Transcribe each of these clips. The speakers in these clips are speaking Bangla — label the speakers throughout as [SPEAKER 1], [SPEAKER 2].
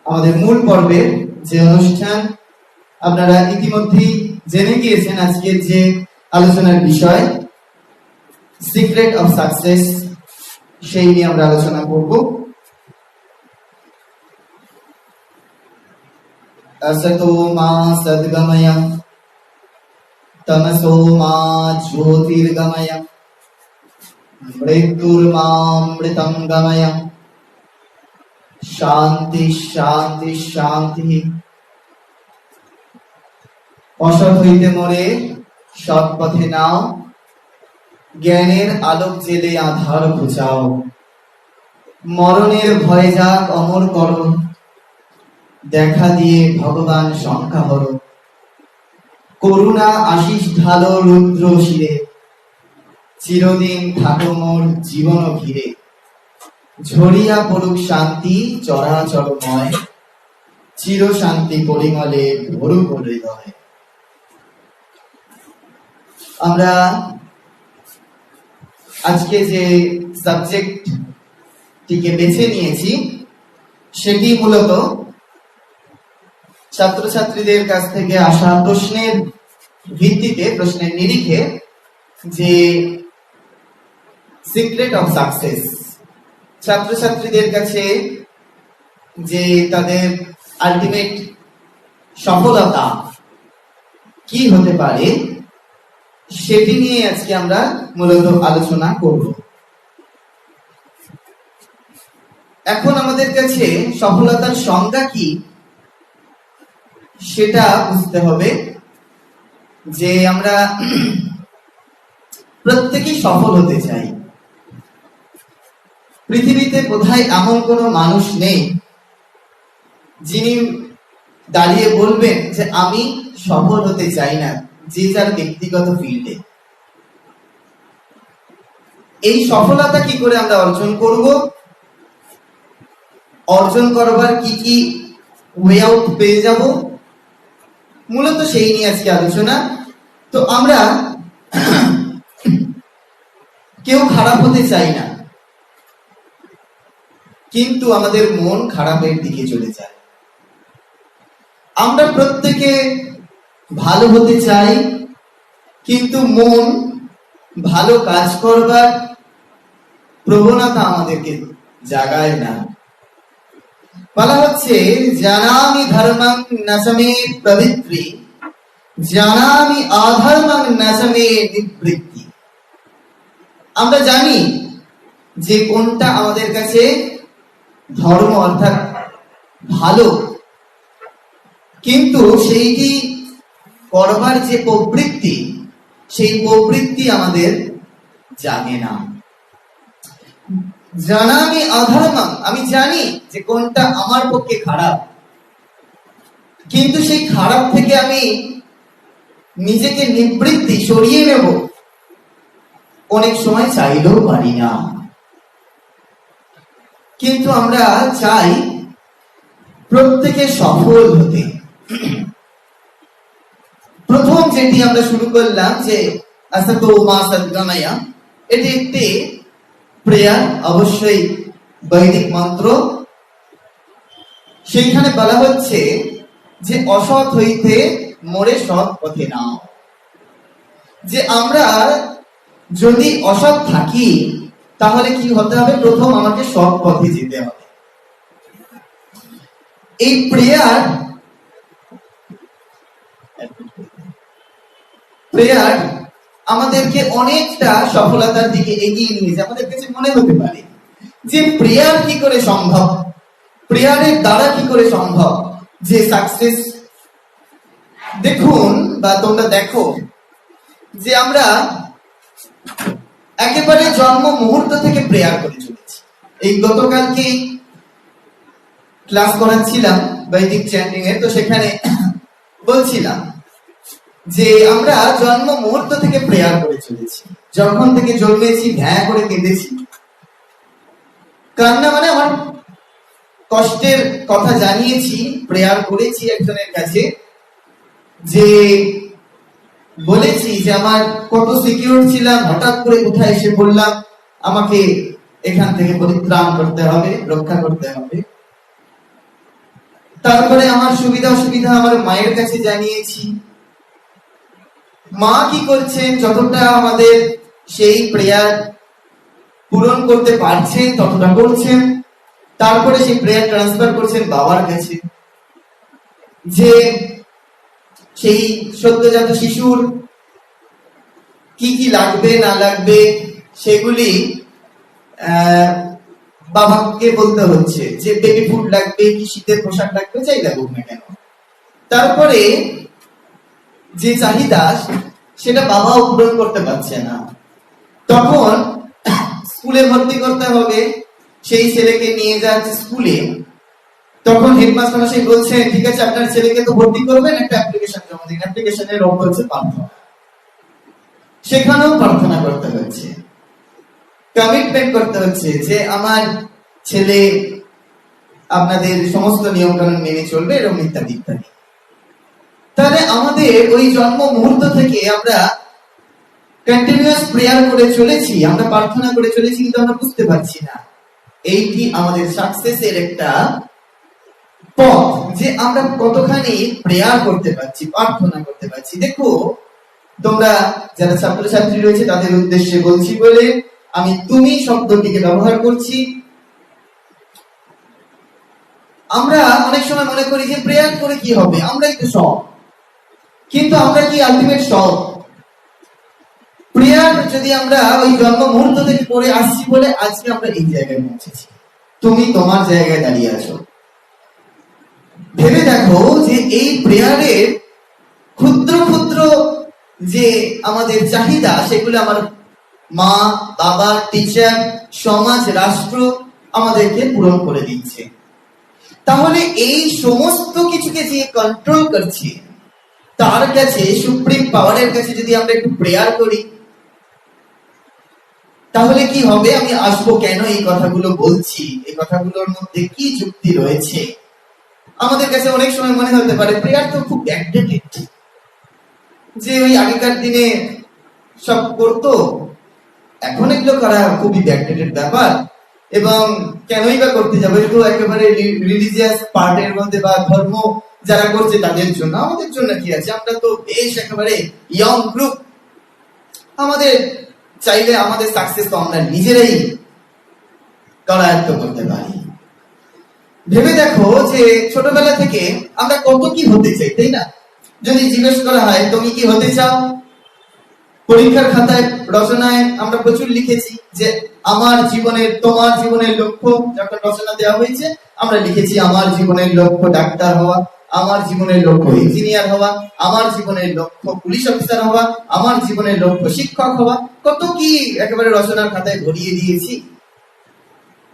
[SPEAKER 1] আমাদের মূল পর্বের যে অনুষ্ঠান, আপনারা ইতিমধ্যেই জেনে গিয়েছেন আজকের যে আলোচনার বিষয় সিক্রেট অফ সাকসেস, সেই নিয়ে আমরা আলোচনা করব। असतो मा सद्गमय तमसो मा ज्योतिर्गमय मृत्युर्मामृतं गमय शांति शांति शांति। অসৎ হইতে মরে সৎ পথে নাও, জ্ঞানের আলোক জেলে আধার ঘুচাও। মরণের ভয় যাক অমর করো, দেখা দিয়ে ভগবান সংখ্যা হর। করুণা আশিস ঢালো রুদ্র শিরে, চিরদিন থাকো মোর জীবন ঘিরে। ঝরিয়া পড়ুক শান্তি চরাচরময়, চির শান্তি পরিমলে ভরুক হৃদয়। আমরা আজকে যে সাবজেক্টটিকে বেছে নিয়েছি সেটি মূলত ছাত্রছাত্রীদের কাছ থেকে আসা প্রশ্নের ভিত্তিতে, প্রশ্নের নিরিখে যে সিক্রেট অফ সাকসেস, ছাত্রছাত্রীদের কাছে যে তাদের আলটিমেট সফলতা কি হতে পারে সেটি নিয়ে আজকে আমরা মূলত আলোচনা করব। এখন আমাদের কাছে সফলতার সংজ্ঞা কি সেটা বুঝতে হবে যে আমরা প্রত্যেকেই সফল হতে চাই। পৃথিবীতে বোধহয় এমন কোনো মানুষ নেই যিনি দাঁড়িয়ে বলবেন যে আমি সফল হতে চাই না, যে যার ব্যক্তিগত ফিল্ডে। এই সফলতা কি করে আমরা অর্জন করব, অর্জন করবার কি কি ওয়ে আউট পেয়ে যাব, মূলত সেই নিয়ে আজকে আলোচনা। তো আমরা কেউ খারাপ হতে চাই না, কিন্তু আমাদের মন খারাপের দিকে চলে যায়। আমরা প্রত্যেকে ভালো হতে চাই, কিন্তু মন ভালো কাজ করবার প্রবণতা আমাদেরকে জাগায় না। বলা হচ্ছে জানামি ধর্মং নাচমে প্রবৃত্তি, জানামি অধর্মং নাচমে নিবৃত্তি। আমরা জানি যে কোনটা আমাদের কাছে ধর্ম অর্থাৎ ভালো, কিন্তু সেইটি করবার যে প্রবৃত্তি, সেই প্রবৃত্তি আমাদের জাগে না। জানামি অধর্মং, আমি জানি যে কোনটা আমার পক্ষে খারাপ, কিন্তু সেই খারাপ থেকে আমি নিজেকে নিবৃত্তি সরিয়ে নেব অনেক সময় চাইলেও পারি না। কিন্তু আমরা চাই প্রত্যেকে সফল হতে। প্রথম যেটি আমরা শুরু করলাম যে আসতো মা সদ্গময়া, এটি একটি প্রেয়ার, অবশ্যই বৈদিক মন্ত্র। সেইখানে বলা হচ্ছে যে অসৎ হইতে মোরে সৎ পথে নাও। যে আমরা যদি অসৎ থাকি তাহলে কি হতে হবে, প্রথম আমাকে সৎ পথে যেতে হবে। এই প্রেয়ার আমাদেরকে অনেকটা সফলতার দিকে এগিয়ে নিয়ে যায়। আমাদের কাছে মনে হতে পারে যে প্রেয়ার কি করে সম্ভব, প্রেয়ারের দ্বারা কি করে সম্ভব যে সাকসেস। দেখুন বা তোমরা দেখো যে আমরা একেবারে জন্ম মুহূর্ত থেকে প্রেয়ার করে চলেছি। এই গতকালকে ক্লাস করাচ্ছিলাম বৈদিক চ্যান্টিং এর, তো সেখানে বলছিলাম যে আমরা জন্ম মুহূর্ত থেকে প্রেয়ার করে চলেছি। যখন থেকে জন্মেছি ভ্যাঁ করে কেঁদেছি। কান্না মানে আমার কষ্টের কথা জানিয়েছি, প্রেয়ার করেছি একজনের কাছে, যে বলেছি যে আমার কত সিকিউর ছিলাম, হঠাৎ করে কোথায় এসে বললাম আমাকে এখান থেকে পরিত্রাণ করতে হবে, রক্ষা করতে হবে। তারপরে আমার সুবিধা অসুবিধা আমার মায়ের কাছে জানিয়েছি। মা কি করছেন, যতটা আমাদের সেই প্রেয়ার পূরণ করতে পারছেন ততটা করছেন। তারপরে সেই প্রেয়ার ট্রান্সফার করছেন বাবার কাছে, যে সেই সদ্যজাত শিশুর কি কি লাগবে না লাগবে সেগুলি বাবাকে বলতে হচ্ছে, যে বেবি ফুড লাগবে কি শীতের পোশাক লাগবে, যাই লাগুক না কেন। তারপরে যে চাহিদা সেটা বাবাও পূরণ করতে পারছে না, তখন স্কুলে ভর্তি করতে হবে। সেই ছেলেকে নিয়ে যাচ্ছে স্কুলে, তখন হেডমাস্টার মশাই বলছেন, ঠিক আছে আপনার ছেলেকে তো ভর্তি করবেন, একটা অ্যাপ্লিকেশন জমা দিন। অ্যাপ্লিকেশনের অর্থ হচ্ছে প্রার্থনা। সেখানেও প্রার্থনা করতে হচ্ছে, কমিটমেন্ট করতে হচ্ছে যে আমার ছেলে আপনাদের সমস্ত নিয়ম কানুন মেনে চলবে, এরকম ইত্যাদি ইত্যাদি। তাহলে আমাদের ওই জন্ম মুহূর্ত থেকে আমরা কন্টিনিউয়াস প্রেয়ার করে চলেছি, আমরা প্রার্থনা করে চলেছি, কিন্তু আমরা বুঝতে পারছি না এইটি আমাদের সাকসেসের একটা পথ, যে আমরা কতখানি প্রেয়ার করতে পারছি, প্রার্থনা করতে পারছি। দেখো তোমরা যারা ছাত্রছাত্রী রয়েছে তাদের উদ্দেশ্যে বলছি বলে আমি তুমি শব্দটিকে ব্যবহার করছি। আমরা অনেক সময় মনে করি যে প্রেয়ার করে কি হবে, আমরাই তো সব, কিন্তু আমরা কি আলটিমেট সব? প্রেয়ার যদি আমরা ওই জন্ম মুহূর্ত থেকে করে আসছি বলে আজকে আমরা এই জায়গায় পৌঁছেছি, তুমি তোমার জায়গায় দাঁড়িয়ে আছো। ভেবে দেখো যে এই প্রেয়ারের ক্ষুদ্র ক্ষুদ্র যে আমাদের চাহিদা, সেগুলো আমার মা, বাবা, টিচার, সমাজ, রাষ্ট্র আমাদেরকে পূরণ করে দিচ্ছে। তাহলে এই সমস্ত কিছুকে যে কন্ট্রোল করছে, তার কাছে, সুপ্রিম পাওয়ারের কাছে যদি আমরা একটু প্রেয়ার করি, তাহলে কি হবে? আমি আসবো কেন এই কথাগুলো বলছি, এই কথাগুলোর মধ্যে কি যুক্তি রয়েছে। আমাদের কাছে অনেক সময় মনে হতে পারে প্রেয়ার তো খুব ব্যাকডেটেড, যে ওই আগেকার দিনে সব করতো, এখন এগুলো করা খুবই ব্যাকডেটেড ব্যাপার, এবং কেনই বা করতে যাবো, এটা তো একেবারে রিলিজিয়াস পার্টের মধ্যে বা ধর্ম যারা করছে তাদের জন্য, আমাদের জন্য কি আছে? আমরা তো বেশ একেবারে ইয়ং গ্রুপ, আমাদের চাইলে আমাদের সাকসেস তো আমরা নিজেরাই করায়ত্ত করতে পারি। ভেবে দেখো যে ছোটবেলা থেকে আমরা কত কি হতে চাই, তাই না? যদি জিজ্ঞেস করা হয় তুমি কি হতে চাও, পরীক্ষার খাতায় রচনায় আমরা প্রচুর লিখেছি যে আমার জীবনের, তোমার জীবনের লক্ষ্য। যখন রচনা দেওয়া হয়েছে আমরা লিখেছি আমার জীবনের লক্ষ্য ডাক্তার হওয়া, আমার জীবনের লক্ষ্য ইঞ্জিনিয়ার হওয়া, আমার জীবনের লক্ষ্য পুলিশ অফিসার হওয়া, আমার জীবনের লক্ষ্য শিক্ষক হওয়া। কত কি একেবারে রচনার খাতায় ভরিয়ে দিয়েছি।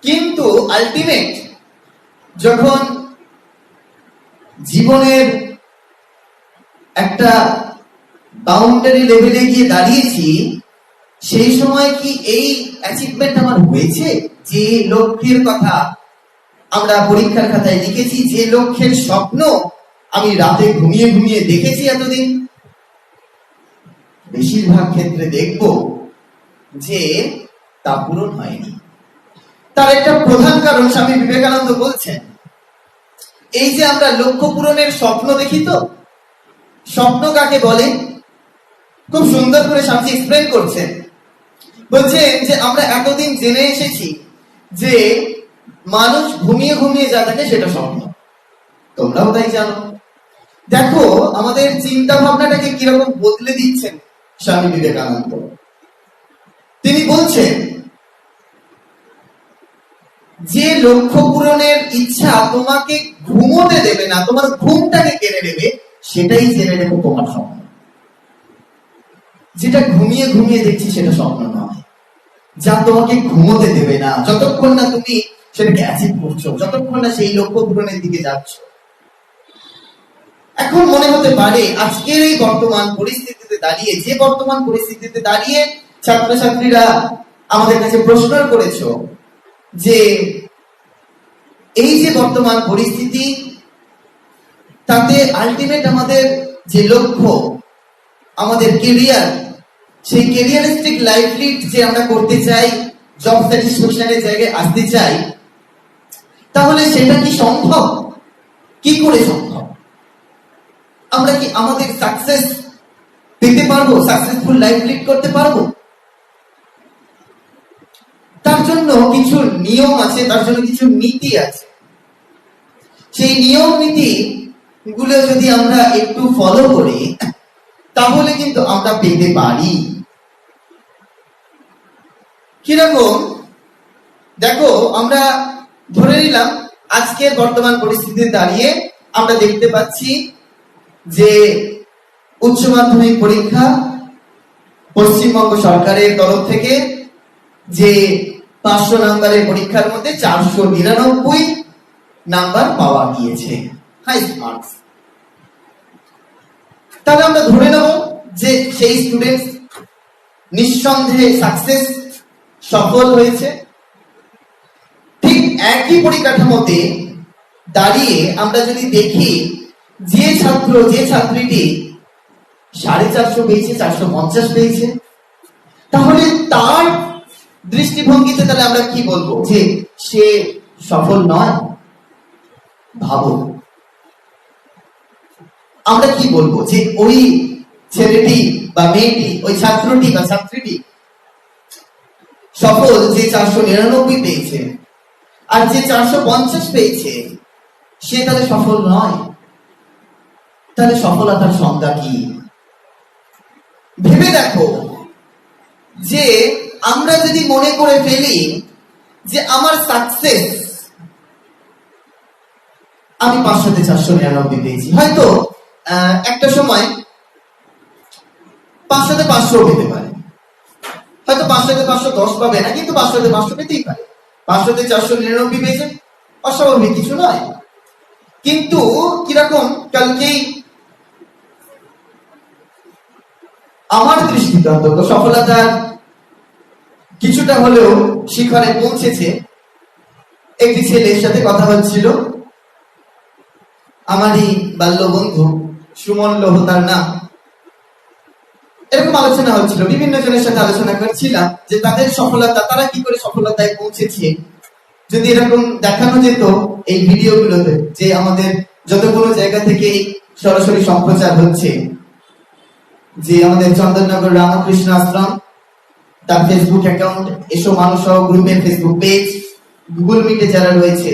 [SPEAKER 1] কিন্তু আলটিমেট যখন জীবনের একটা বাউন্ডারি লেভেলে গিয়ে দাঁড়িয়েছি, সেই সময় কি এই অ্যাচিভমেন্ট আমার হয়েছে? যে লক্ষ্যের কথা আমরা পরীক্ষার খাতায় লিখেছি, যে লক্ষ্যের স্বপ্ন আমি রাতে ঘুমিয়ে ঘুমিয়ে দেখেছি এতদিন, বেশিরভাগ ক্ষেত্রে দেখব যে তা পূরণ হয়নি। তার একটা প্রধান কারণ স্বামী বিবেকানন্দ বলছেন, এই যে আমরা লক্ষ্য পূরণের স্বপ্ন দেখি, তো স্বপ্ন কাকে বলে খুব সুন্দর করে স্বামী এক্সপ্লেন করছেন। বলছেন যে আমরা এতদিন জেনে এসেছি যে মানুষ ঘুমিয়ে ঘুমিয়ে যা থাকে সেটা স্বপ্ন, তোমরাও তাই জানো। দেখো আমাদের চিন্তা ভাবনাটাকে কিরকম বদলে দিচ্ছেন স্বামী বিবেকানন্দ। তিনি বলছেন যে লক্ষ্য পূরণের ইচ্ছা তোমাকে ঘুমোতে দেবে না, তোমার ঘুমটাকে কেড়ে নেবে, সেটাই জেনে রেখো তোমার স্বপ্ন। যেটা ঘুমিয়ে ঘুমিয়ে দেখছি সেটা স্বপ্ন নয়, যা তোমাকে ঘুমোতে দেবে না যতক্ষণ না তুমি সেটাকে অ্যাচিভ করছো, যতক্ষণ না সেই লক্ষ্য পূরণের দিকে যাচ্ছ। এখন মনে হতে পারে আজকের এই বর্তমান পরিস্থিতিতে দাঁড়িয়ে, যে বর্তমান পরিস্থিতিতে দাঁড়িয়ে ছাত্রছাত্রীরা আমাদের কাছে প্রশ্ন করেছো যে এই যে বর্তমান পরিস্থিতি, তাতে আলটিমেট আমাদের যে লক্ষ্য, আমাদের কেরিয়ার, সেই কেরিয়ারিস্টিক লাইফ লিড যে আমরা করতে চাই, জব স্যাটিসফ্যাকশনের জায়গায় আসতে চাই, তাহলে সেটা কি সম্ভব? কি করে সম্ভব? আমরা কি আমাদের সাকসেস পেতে পারবো? সাকসেসফুল লাইফ লিড করতে পারবো? তার জন্য কিছু নিয়ম আছে, তার জন্য কিছু নীতি আছে। সেই নিয়ম নীতি গুলো যদি আমরা একটু ফলো করি তাহলে কিন্তু আমরা পেতে পারি। কিরকম? দেখো, আমরা ধরে নিলাম আজকের বর্তমান পরিস্থিতিতে দাঁড়িয়ে আমরা দেখতে পাচ্ছি যে উচ্চ মাধ্যমিক পরীক্ষা পশ্চিমবঙ্গ সরকারের তরফ থেকে যে 500 নাম্বারের পরীক্ষার মধ্যে 499 নাম্বার পাওয়া গিয়েছে, হাইস্ট মার্কস। তাহলে আমরা ধরে নেব যে সেই স্টুডেন্ট নিঃসন্দেহে সাকসেস, সফল হয়েছে। ঠিক একই পরিকাঠামোতে দাঁড়িয়ে আমরা যদি দেখি যে ছাত্র, যে ছাত্রীটি 450 পেয়েছে, 450 পেয়েছে, তাহলে তার দৃষ্টিভঙ্গিতে তাহলে আমরা কি বলবো? যে সে সফল নয়? ভাবো, আমরা কি বলবো? যে ওই ছেলেটি বা মেয়েটি, ওই ছাত্রটি বা ছাত্রীটি সফল যে 499 পেয়েছে, আর যে 450 পেয়েছে সে তাহলে সফল নয়? তাহলে সফলতার সংজ্ঞা কি? ভেবে দেখো, যে আমরা যদি মনে করে ফেলি যে আমার সাকসেস, আমি 500-তে 499 পেয়েছি, হয়তো একটা সময় 500-তে 500 পেতে পারে, হয়তো 500-তে 510 পাবে না, কিন্তু 500-তে 500 পেতেই পারে। 500-তে 499 পেয়েছে, অস্বাভাবিক কিছু নয়। কিন্তু কিরকম, কালকেই আমার দৃষ্টিতে অন্তত সফলতার কিছুটা হলেও শিখরে পৌঁছেছে। একটি ছেলের সাথে কথা হচ্ছিল, আমারই বাল্য বন্ধু, সুমন লোহ তার নাম। এরকম আলোচনা হচ্ছিল, বিভিন্ন জনের সাথে আলোচনা করছিলাম যে তাদের সফলতা, তারা কি করে সফলতায় পৌঁছেছে। যদি এরকম দেখানো যেত এই ভিডিওগুলোতে, যে আমাদের যতগুলো জায়গা থেকে সরাসরি সম্প্রচার হচ্ছে, যে আমাদের চন্দননগর রামকৃষ্ণ আশ্রম, তার ফেসবুক অ্যাকাউন্ট, এসো মানুষ সহ গ্রুপের ফেসবুক পেজ, গুগল মিটে যারা রয়েছে,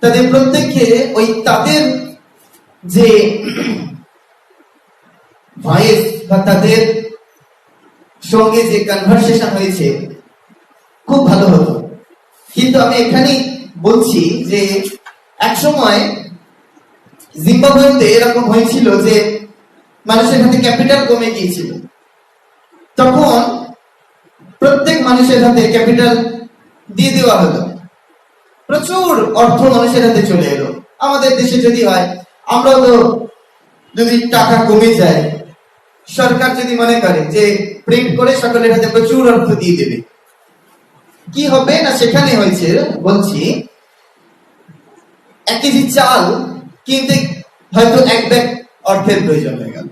[SPEAKER 1] তাদের প্রত্যেককে ওই তাদের যে ভয়েস বা তাদের সঙ্গে যে কনভারসেশন হয়েছে খুব ভালো হতো। কিন্তু আমি এখানেই বলছি যে এক সময় জিম্বাবুয়েতে এরকম হয়েছিল যে মানুষের হাতে ক্যাপিটাল কমে গিয়েছিল, তখন প্রত্যেক মানুষের হাতে ক্যাপিটাল দিয়ে দেওয়া হলো, প্রচুর অর্থ মানুষের হাতে চলে এলো। আমাদের দেশে যদি হয়, আমরা তো যদি টাকা কমে যায়, সরকার যদি মনে করে যে প্রিন্ট করে সকলের হাতে প্রচুর অর্থ দিয়ে দেবে, কি হবে না? সেখানে হয়েছে, বলছি, 1 কেজি চাল কিনতে হয়তো 1 ব্যাগ অর্থের প্রয়োজন হয়ে গেল।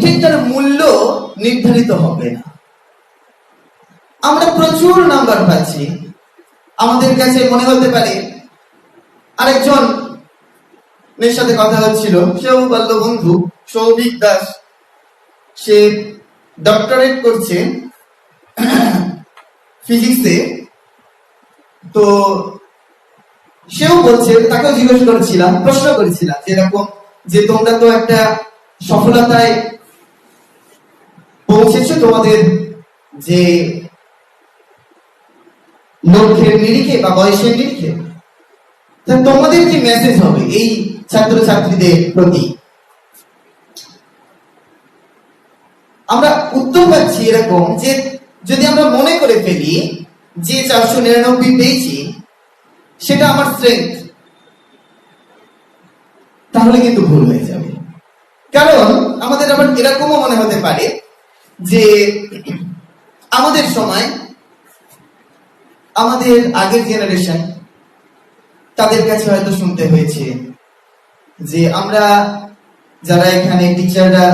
[SPEAKER 1] ঠিক তার মূল্য নির্ধারিত হবে না। আমরা প্রচুর নাম্বার পাচ্ছি, আমাদের কাছে মনে হতে পারে। আরেকজন এর সাথে কথা হচ্ছিল, সেও বাল্য বন্ধু, সৌভিক দাস, সে ডক্টরেট করছে ফিজিক্সে। তো সেও বলছে, তাকেও জিজ্ঞেস করেছিলাম, প্রশ্ন করেছিলাম যেরকম যে তোমরা তো একটা সফলতায় পৌঁছেছো তোমাদের যে লক্ষ্যের নিরিখে বা বয়সের নিরিখে, তোমাদের কি মেসেজ হবে এই ছাত্রছাত্রীদের প্রতি? আমরা উত্তর পাচ্ছি এরকম যে যদি আমরা মনে করে ফেলি যে 499 পেয়েছি সেটা আমার স্ট্রেংথ, তাহলে কিন্তু ভুল হয়ে যাবে। কারণ আমাদের আবার এরকমও মনে হতে পারে যে আমাদের সময়, আমাদের আগের জেনারেশন, তাদের কাছে হয়তো শুনতে হয়েছে যে আমরা যারা এখানে টিচাররা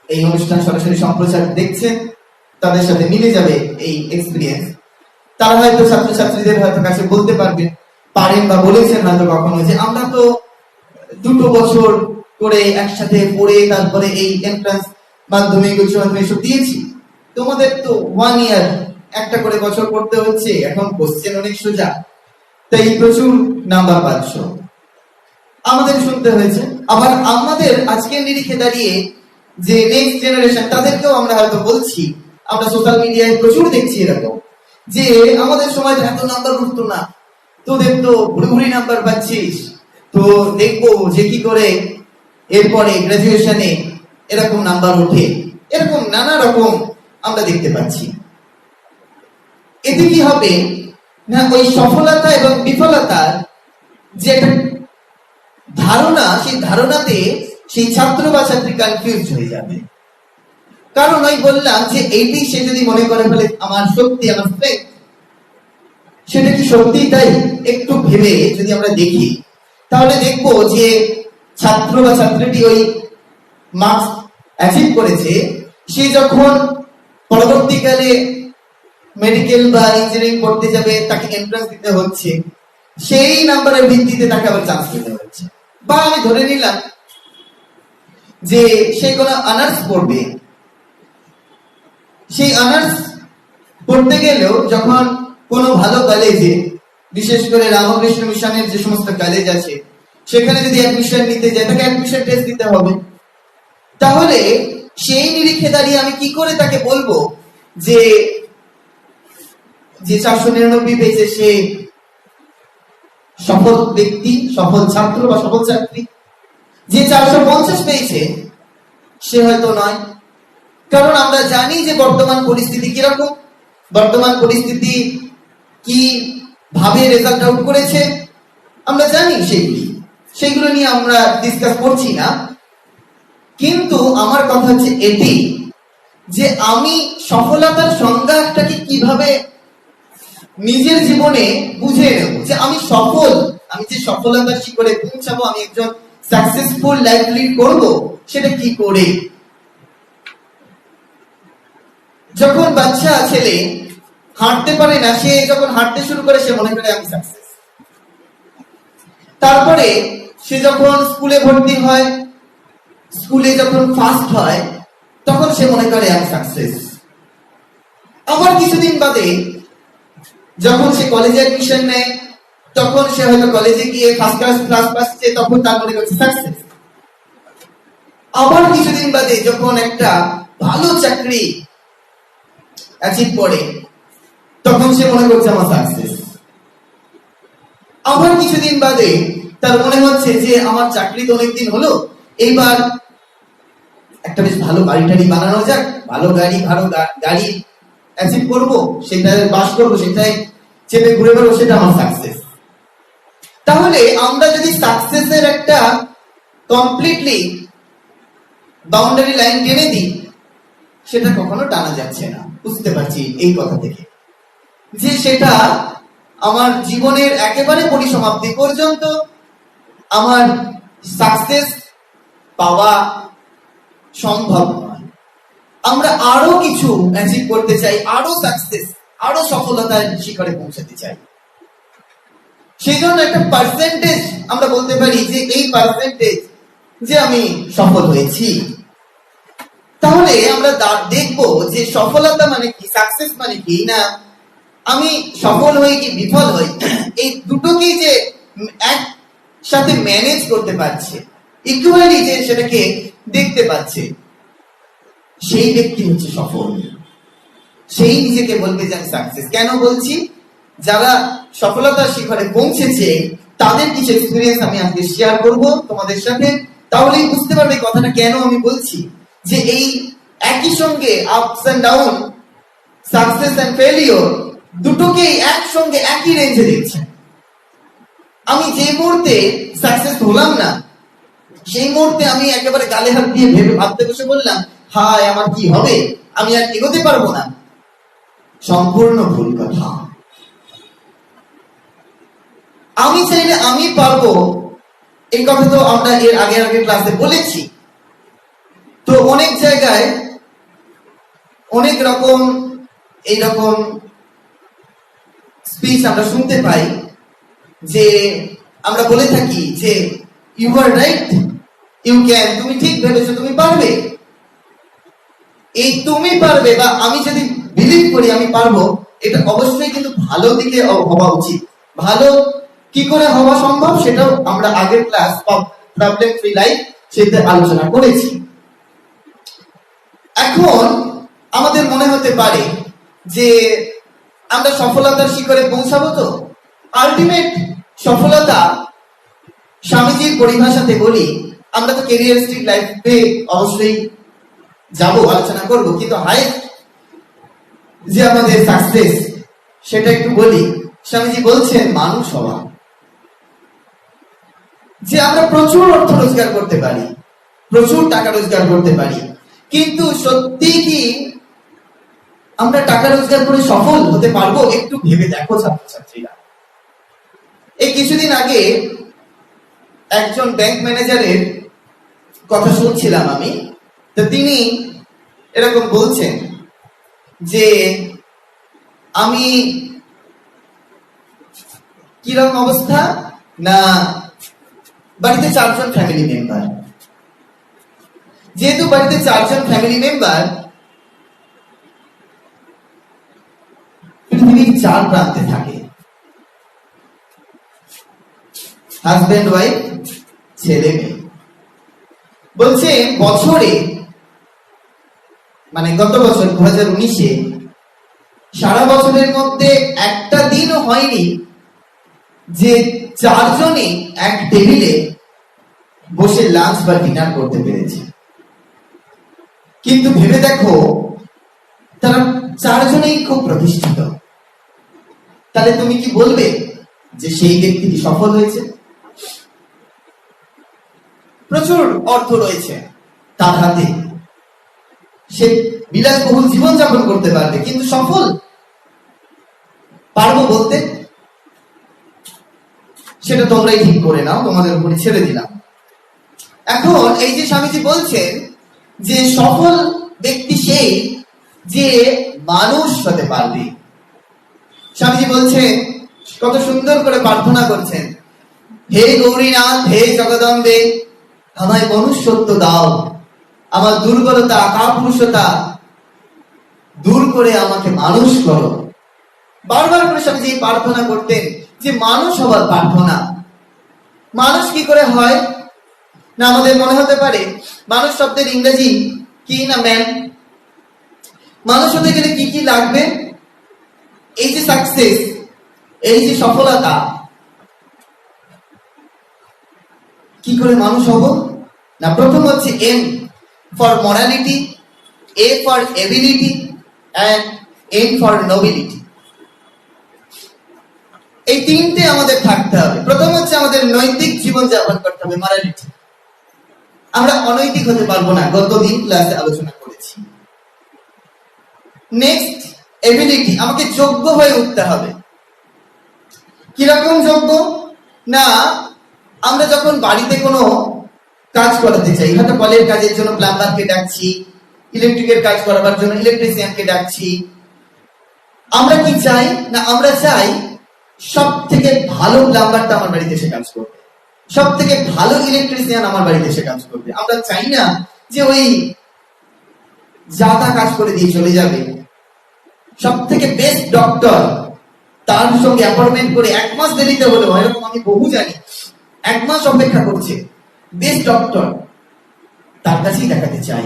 [SPEAKER 1] এই অনুষ্ঠান সরাসরি সম্প্রচার দেখছেন, তাদের সাথে মিলে যাবে এই এক্সপিরিয়েন্স, তারা হয়তো ছাত্রছাত্রীদের হয়তো কাছে বলতে পারেন বা বলেছেন হয়তো কখনো যে আমরা তো 2 বছর করে একসাথে পড়ে তারপরে এই এন্ট্রান্স মাধ্যমিক উচ্চ মাধ্যমিক সব দিয়েছি, তোমাদের তো 1 ইয়ার একটা করে বছর পড়তে হচ্ছে, এখন কোশ্চেন অনেক সোজা, তাই প্রচুর নাম্বার পাচ্ছ। আমাদের শুনতে হয়েছে। আবার আমাদের আজকের নিরিখে দাঁড়িয়ে যে নেক্সট জেনারেশন, তাদেরকেও আমরা হয়তো বলছি, আমরা সোশ্যাল মিডিয়ায় প্রচুর দেখছি এরকম যে আমাদের সময় এত নাম্বার উঠতো না, তোদের তো ভুড়ি নাম্বার পাচ্ছিস, তো দেখবো যে কি করে এরপরে গ্রাজুয়েশনে এরকম নাম্বার ওঠে। এরকম নানা রকম আমরা দেখতে পাচ্ছি। এতে কি হবে না, ওই সফলতা এবং বিফলতার যে একটা ধারণা, সেই ধারণাতে সেই ছাত্র বা ছাত্রী কনফিউজ হয়ে যাবে। কারণ ওই বললাম যে এইটি সে যদি মনে করে ফেলে আমার শক্তি, আমার ফেথ, সেটা কি সত্যি তাই? একটু ভেবে যদি আমরা দেখি তাহলে দেখবো যে ছাত্র বা ছাত্রীটি ওই মার্কস অ্যাচিভ করেছে, সে যখন পরবর্তীকালে মেডিকেল বা ইঞ্জিনিয়ারিং পড়তে যাবে, তাকে এন্ট্রান্স দিতে হচ্ছে, সেই নাম্বারের ভিত্তিতে তাকে আবার চান্স দিতে হচ্ছে। বা আমি ধরে নিলাম যে সে কোনো অনার্স পড়বে, সেই অনার্স পড়তে গেলেও যখন কোনো ভালো কলেজে, বিশেষ করে রামকৃষ্ণ মিশনের যে সমস্ত কলেজ আছে, সেখানে যদি অ্যাডমিশন নিতে যায়, তাকে অ্যাডমিশন টেস্ট দিতে হবে। তাহলে সেই নিরিখে দাঁড়িয়ে আমি কি করে তাকে বলবো যে 499 পেয়েছে সে সফল ব্যক্তি, সফল ছাত্র বা সফল ছাত্রী? যে 450 পেয়েছে সে হয়তো নয়। কারণ আমরা জানি যে বর্তমান পরিস্থিতি কিরকম, বর্তমান পরিস্থিতি কি ভাবে রেজাল্ট আউট করেছে আমরা জানি, সেইগুলো নিয়ে আমরা ডিসকাস করছি না। কিন্তু আমার কথা হচ্ছে এটি যে আমি সফলতার সংজ্ঞাটাকে কিভাবে নিজের জীবনে বুঝে নেব, যে আমি সফল, আমি যে সফলতার শিখরে পৌঁছাবো, আমি একজন সাকসেসফুল লাইফ লিড করব, সেটা কি করে? যখন বাচ্চা ছেলে হাঁটতে পারে না, সে যখন হাঁটতে শুরু করে সে মনে করে আমি সাকসেস। তারপরে সে যখন স্কুলে ভর্তি হয়, স্কুলে যখন ফার্স্ট হয়, তখন সে মনে করে আমি সাকসেস। আবার কিছুদিন বাদে যখন সে কলেজে অ্যাডমিশন নেয়, তখন সে হয়তো কলেজে গিয়ে ফার্স্ট ক্লাস পাচ্ছে, তখন তার মনে করছে সাকসেস। আবার কিছুদিন বাদে যখন একটা ভালো চাকরি অ্যাচিভ করে, তখন সে মনে করছে আমার সাকসেস। আবার কিছুদিন বাদে তার মনে হচ্ছে যে আমার চাকরি তো অনেকদিন হলো, এইবার একটা বেশ ভালো বাড়ি টাড়ি বানানো যাক, ভালো গাড়ি অ্যাচিভ করবো, সেটাই বাস করবো, সেটাই চেপে ঘুরে বেড়াবো, সেটা আমার সাকসেস। তাহলে আমরা যদি সাকসেসের একটা কমপ্লিটলি বাউন্ডারি লাইন টেনে দিই, সেটা কখনো টানা যাচ্ছে না। বুঝতে পারছি এই কথা থেকে যে সেটা আমার জীবনের একেবারে পরিসমাপ্তি পর্যন্ত আমার সাকসেস পাওয়া সম্ভব নয়। আমরা আরো কিছু অ্যাচিভ করতে চাই, আরো সাকসেস, আরো সফলতার শিখরে পৌঁছাতে চাই। সেই জন্য একটা পার্সেন্টেজ আমরা বলতে পারি যে এই পার্সেন্টেজ যে আমি সফল হয়েছি। তাহলে আমরা দেখবো যে সফলতা মানে কি, সাকসেস মানে কি, না আমি সফল হই কি বিফল হই, এই দুটোকেই যে একসাথে ম্যানেজ করতে পারছে, ইকুয়ালি যে সেটাকে দেখতে পাচ্ছে, সেই ব্যক্তি হচ্ছে সফল। সেই নিজেকে বলবে যে আমি সাকসেস। কেন বলছি? যারা সফলতার শিখরে পৌঁছেছে তাদের কিছু এক্সপিরিয়েন্স আমি আজকে শেয়ার করব তোমাদের সাথে। তাহলেই বুঝতে পারবে কথাটা কেন আমি বলছি যে এই একই সঙ্গে ups and down, success and failure, দুটোকেই একসঙ্গে একই রেঞ্জে দেখছে। আমি যে মুহূর্তে সাকসেস হলাম না, সেই মুহূর্তে আমি একেবারে গালে হাত দিয়ে ভাবতে বসে বললাম, হায় আমার কি হবে, আমি আর এগোতে পারবো না। সম্পূর্ণ ভুল কথা। আমি চাইলে আমি পারবো, এই কথা তো আমরা এর আগে ক্লাসে বলেছি। তো অনেক জায়গায় অনেক রকম এইরকম স্পিচ আমরা শুনতে পাই, যে আমরা বলে থাকি যে you are right, you can, তুমি ঠিক ভেবেছো, তুমি পারবে। এই তুমি পারবে বা আমি যদি বিলিভ করি আমি পারবো, এটা অবশ্যই কিন্তু ভালো দিকে হওয়া উচিত। ভালো কি করে হওয়া সম্ভব সেটাও আমরা আগের ক্লাস প্রবলেম ফ্রি লাইফ সেটা আলোচনা করেছি। এখন আমাদের মনে হতে পারে যে আমরা সফলতার শিখরে পৌঁছাবো, তো আলটিমেট সফলতা স্বামীজির পরিভাষাতে বলি আমরা তো ক্যারিয়ারিস্টিক লাইফে অবশ্যই যাব, আলোচনা করব, কিন্তু হাইয়েস্ট যে আমাদের সাকসেস সেটা একটু বলি। স্বামীজি বলছেন মানুষ হওয়া, যে আমরা প্রচুর অর্থ রোজগার করতে পারি, প্রচুর টাকা রোজগার করতে পারি, কিন্তু সত্যি কি আমরা টাকা রোজগার করে সফল হতে পারবো? একটু ভেবে দেখো ছাত্রছাত্রীরা। এই কিছুদিন আগে একজন ব্যাংক ম্যানেজারের কথা শুনছিলাম আমি, তো তিনি এরকম বলছেন যে আমি কিরকম অবস্থা না, বাড়িতে 4 জন ফ্যামিলি মেম্বার, যেহেতু বাড়িতে 4 জন ফ্যামিলি মেম্বার, পৃথিবীর 4 প্রান্তে থাকে, হাজবেন্ড ওয়াইফ ছেলে মেয়ে। বলছে বছরে মানে গত বছর 2019-এ সারা বছরের মধ্যে একটা দিনও হয়নি যে 4 জনই এক টেবিলে বসে লাঞ্চ বা ডিনার করতে পেরেছে। কিন্তু ভেবে দেখো তারা 4 জনেই খুব প্রতিষ্ঠিত, তাহলে তুমি কি বলবে যে সেই ব্যক্তিটি সফল হয়েছে? প্রচুর অর্থ রয়েছে তার হাতে, সে বিলাসবহুল জীবন যাপন করতে পারবে, কিন্তু সফল পারবো বলতে? সেটা তোমরাই ঠিক করে নাও, তোমাদের উপরে ছেড়ে দিলাম। এখন এই যে স্বামীজি বলছেন যে সফল ব্যক্তি সেই যে মানুষ হতে পারবে। স্বামীজি বলছেন, কত সুন্দর করে প্রার্থনা করছেন, হে গৌরীনাথ, হে জগদম্বে, আমায় মনুষ্যত্ব দাও, আমার দুর্বলতা কাপুরুষতা দূর করে আমাকে মানুষ করো। বারবার করে স্বামীজি প্রার্থনা করতেন যে মানুষ হবার প্রার্থনা। মানুষ কি করে হয় না, আমাদের মনে হতে পারে মানুষ শব্দের ইংরেজি কি না ম্যান। মানুষ হতে গেলে কি কি লাগবে? এই যে সাকসেস, এই যে সফলতা, কি করে মানুষ হব না? প্রথম হচ্ছে M for morality, A for ability and N for nobility. এই তিনটে আমাদের থাকতে হবে। প্রথম হচ্ছে আমাদের নৈতিক জীবন যাপন করতে হবে, মরালিটি। আমরা অনৈতিক হতে পারবো না, গতদিন ক্লাসে আলোচনা করেছি। নেক্সট এবিলিটি, আমাকে যোগ্য হয়ে উঠতে হবে। কিরকম যোগ্য না, আমরা যখন বাড়িতে কোনো কাজ করাতে চাই, হয়তো কলের কাজের জন্য প্লাম্বারকে ডাকছি, ইলেকট্রিকের কাজ করাবার জন্য ইলেকট্রিশিয়ানকে ডাকছি, আমরা কি চাই না, আমরা চাই সব থেকে ভালো প্লাম্বারটা আমার বাড়িতে এসে কাজ করবে, সব থেকে ভালো ইলেকট্রিশিয়ান আমার বাড়িতে এসে কাজ করবে। আমরা চাই না যে ওই যাতা কাজ করে দিয়ে চলে যাবে। সব থেকে বেস্ট ডক্টর, তার সঙ্গে অ্যাপয়েন্টমেন্ট করে 1 মাস দেরিতে হলেও, এরকম আমি বহু জানি, 1 মাস অপেক্ষা করছে, বেস্ট ডক্টর, তার কাছেই দেখাতে চাই।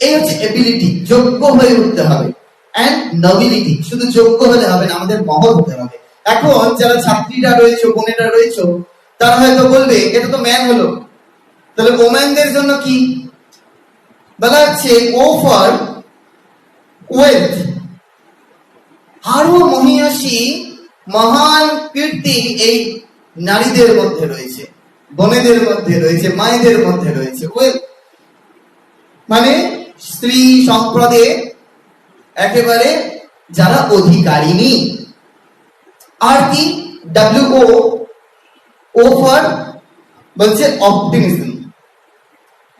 [SPEAKER 1] এই হচ্ছে এবিলিটি, যোগ্য হয়ে উঠতে হবে। এন্ড নোবিলিটি, শুধু যোগ্য হলে হবে না, আমাদের মহৎ হতে হবে। এখন যারা ছাত্রীরা রয়েছে, বোনেরা রয়েছে, তারা হয়তো বলবে এটা তো ম্যান হলো, তাহলে ওম্যানদের জন্য কি বলা হচ্ছে? O for wealth. আরো মহিয়াসী মহান কীর্তি এই নারীদের মধ্যে রয়েছে, বোনেদের মধ্যে রয়েছে, মায়েদের মধ্যে রয়েছে। ওয়েলথ মানে স্ত্রী সম্পদে একেবারে যারা অধিকারিণী। আর কি? ও ফর বলছে অপটিমিজম,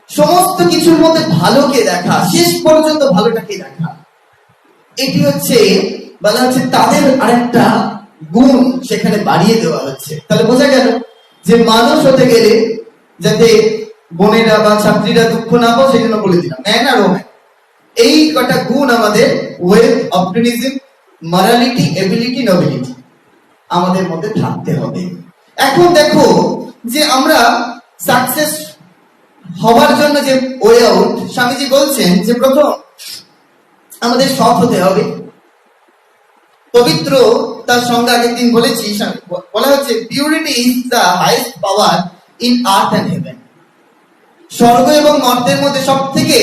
[SPEAKER 1] সমস্ত কিছুর মধ্যে ভালোকে দেখা, শেষ পর্যন্ত ভালোটাকে দেখা। এটি হচ্ছে বলা হচ্ছে তাদের আরেকটা গুণ সেখানে বাড়িয়ে দেওয়া হচ্ছে। তাহলে বোঝা গেল যে মানুষ হতে গেলে যাতে বোনেরা বা ছাত্রীরা দুঃখ না পাও সেই জন্য বলে দিলাম ম্যান আর ওম্যান, এই কটা গুণ আমাদের wealth, optimism, morality, ability, nobility আমাদের মধ্যে থাকতে হবে। এখন দেখো যে আমরা সাকসেস হওয়ার জন্য যে ওয়ে আউট, স্বামীজি বলছেন যে প্রথম আমাদের সৎ হতে হবে। পবিত্র তার সঙ্গে আগের দিন বলেছি, বলা হচ্ছে purity is the highest power in earth and heaven. স্বর্গ এবং মর্তের মধ্যে সব থেকে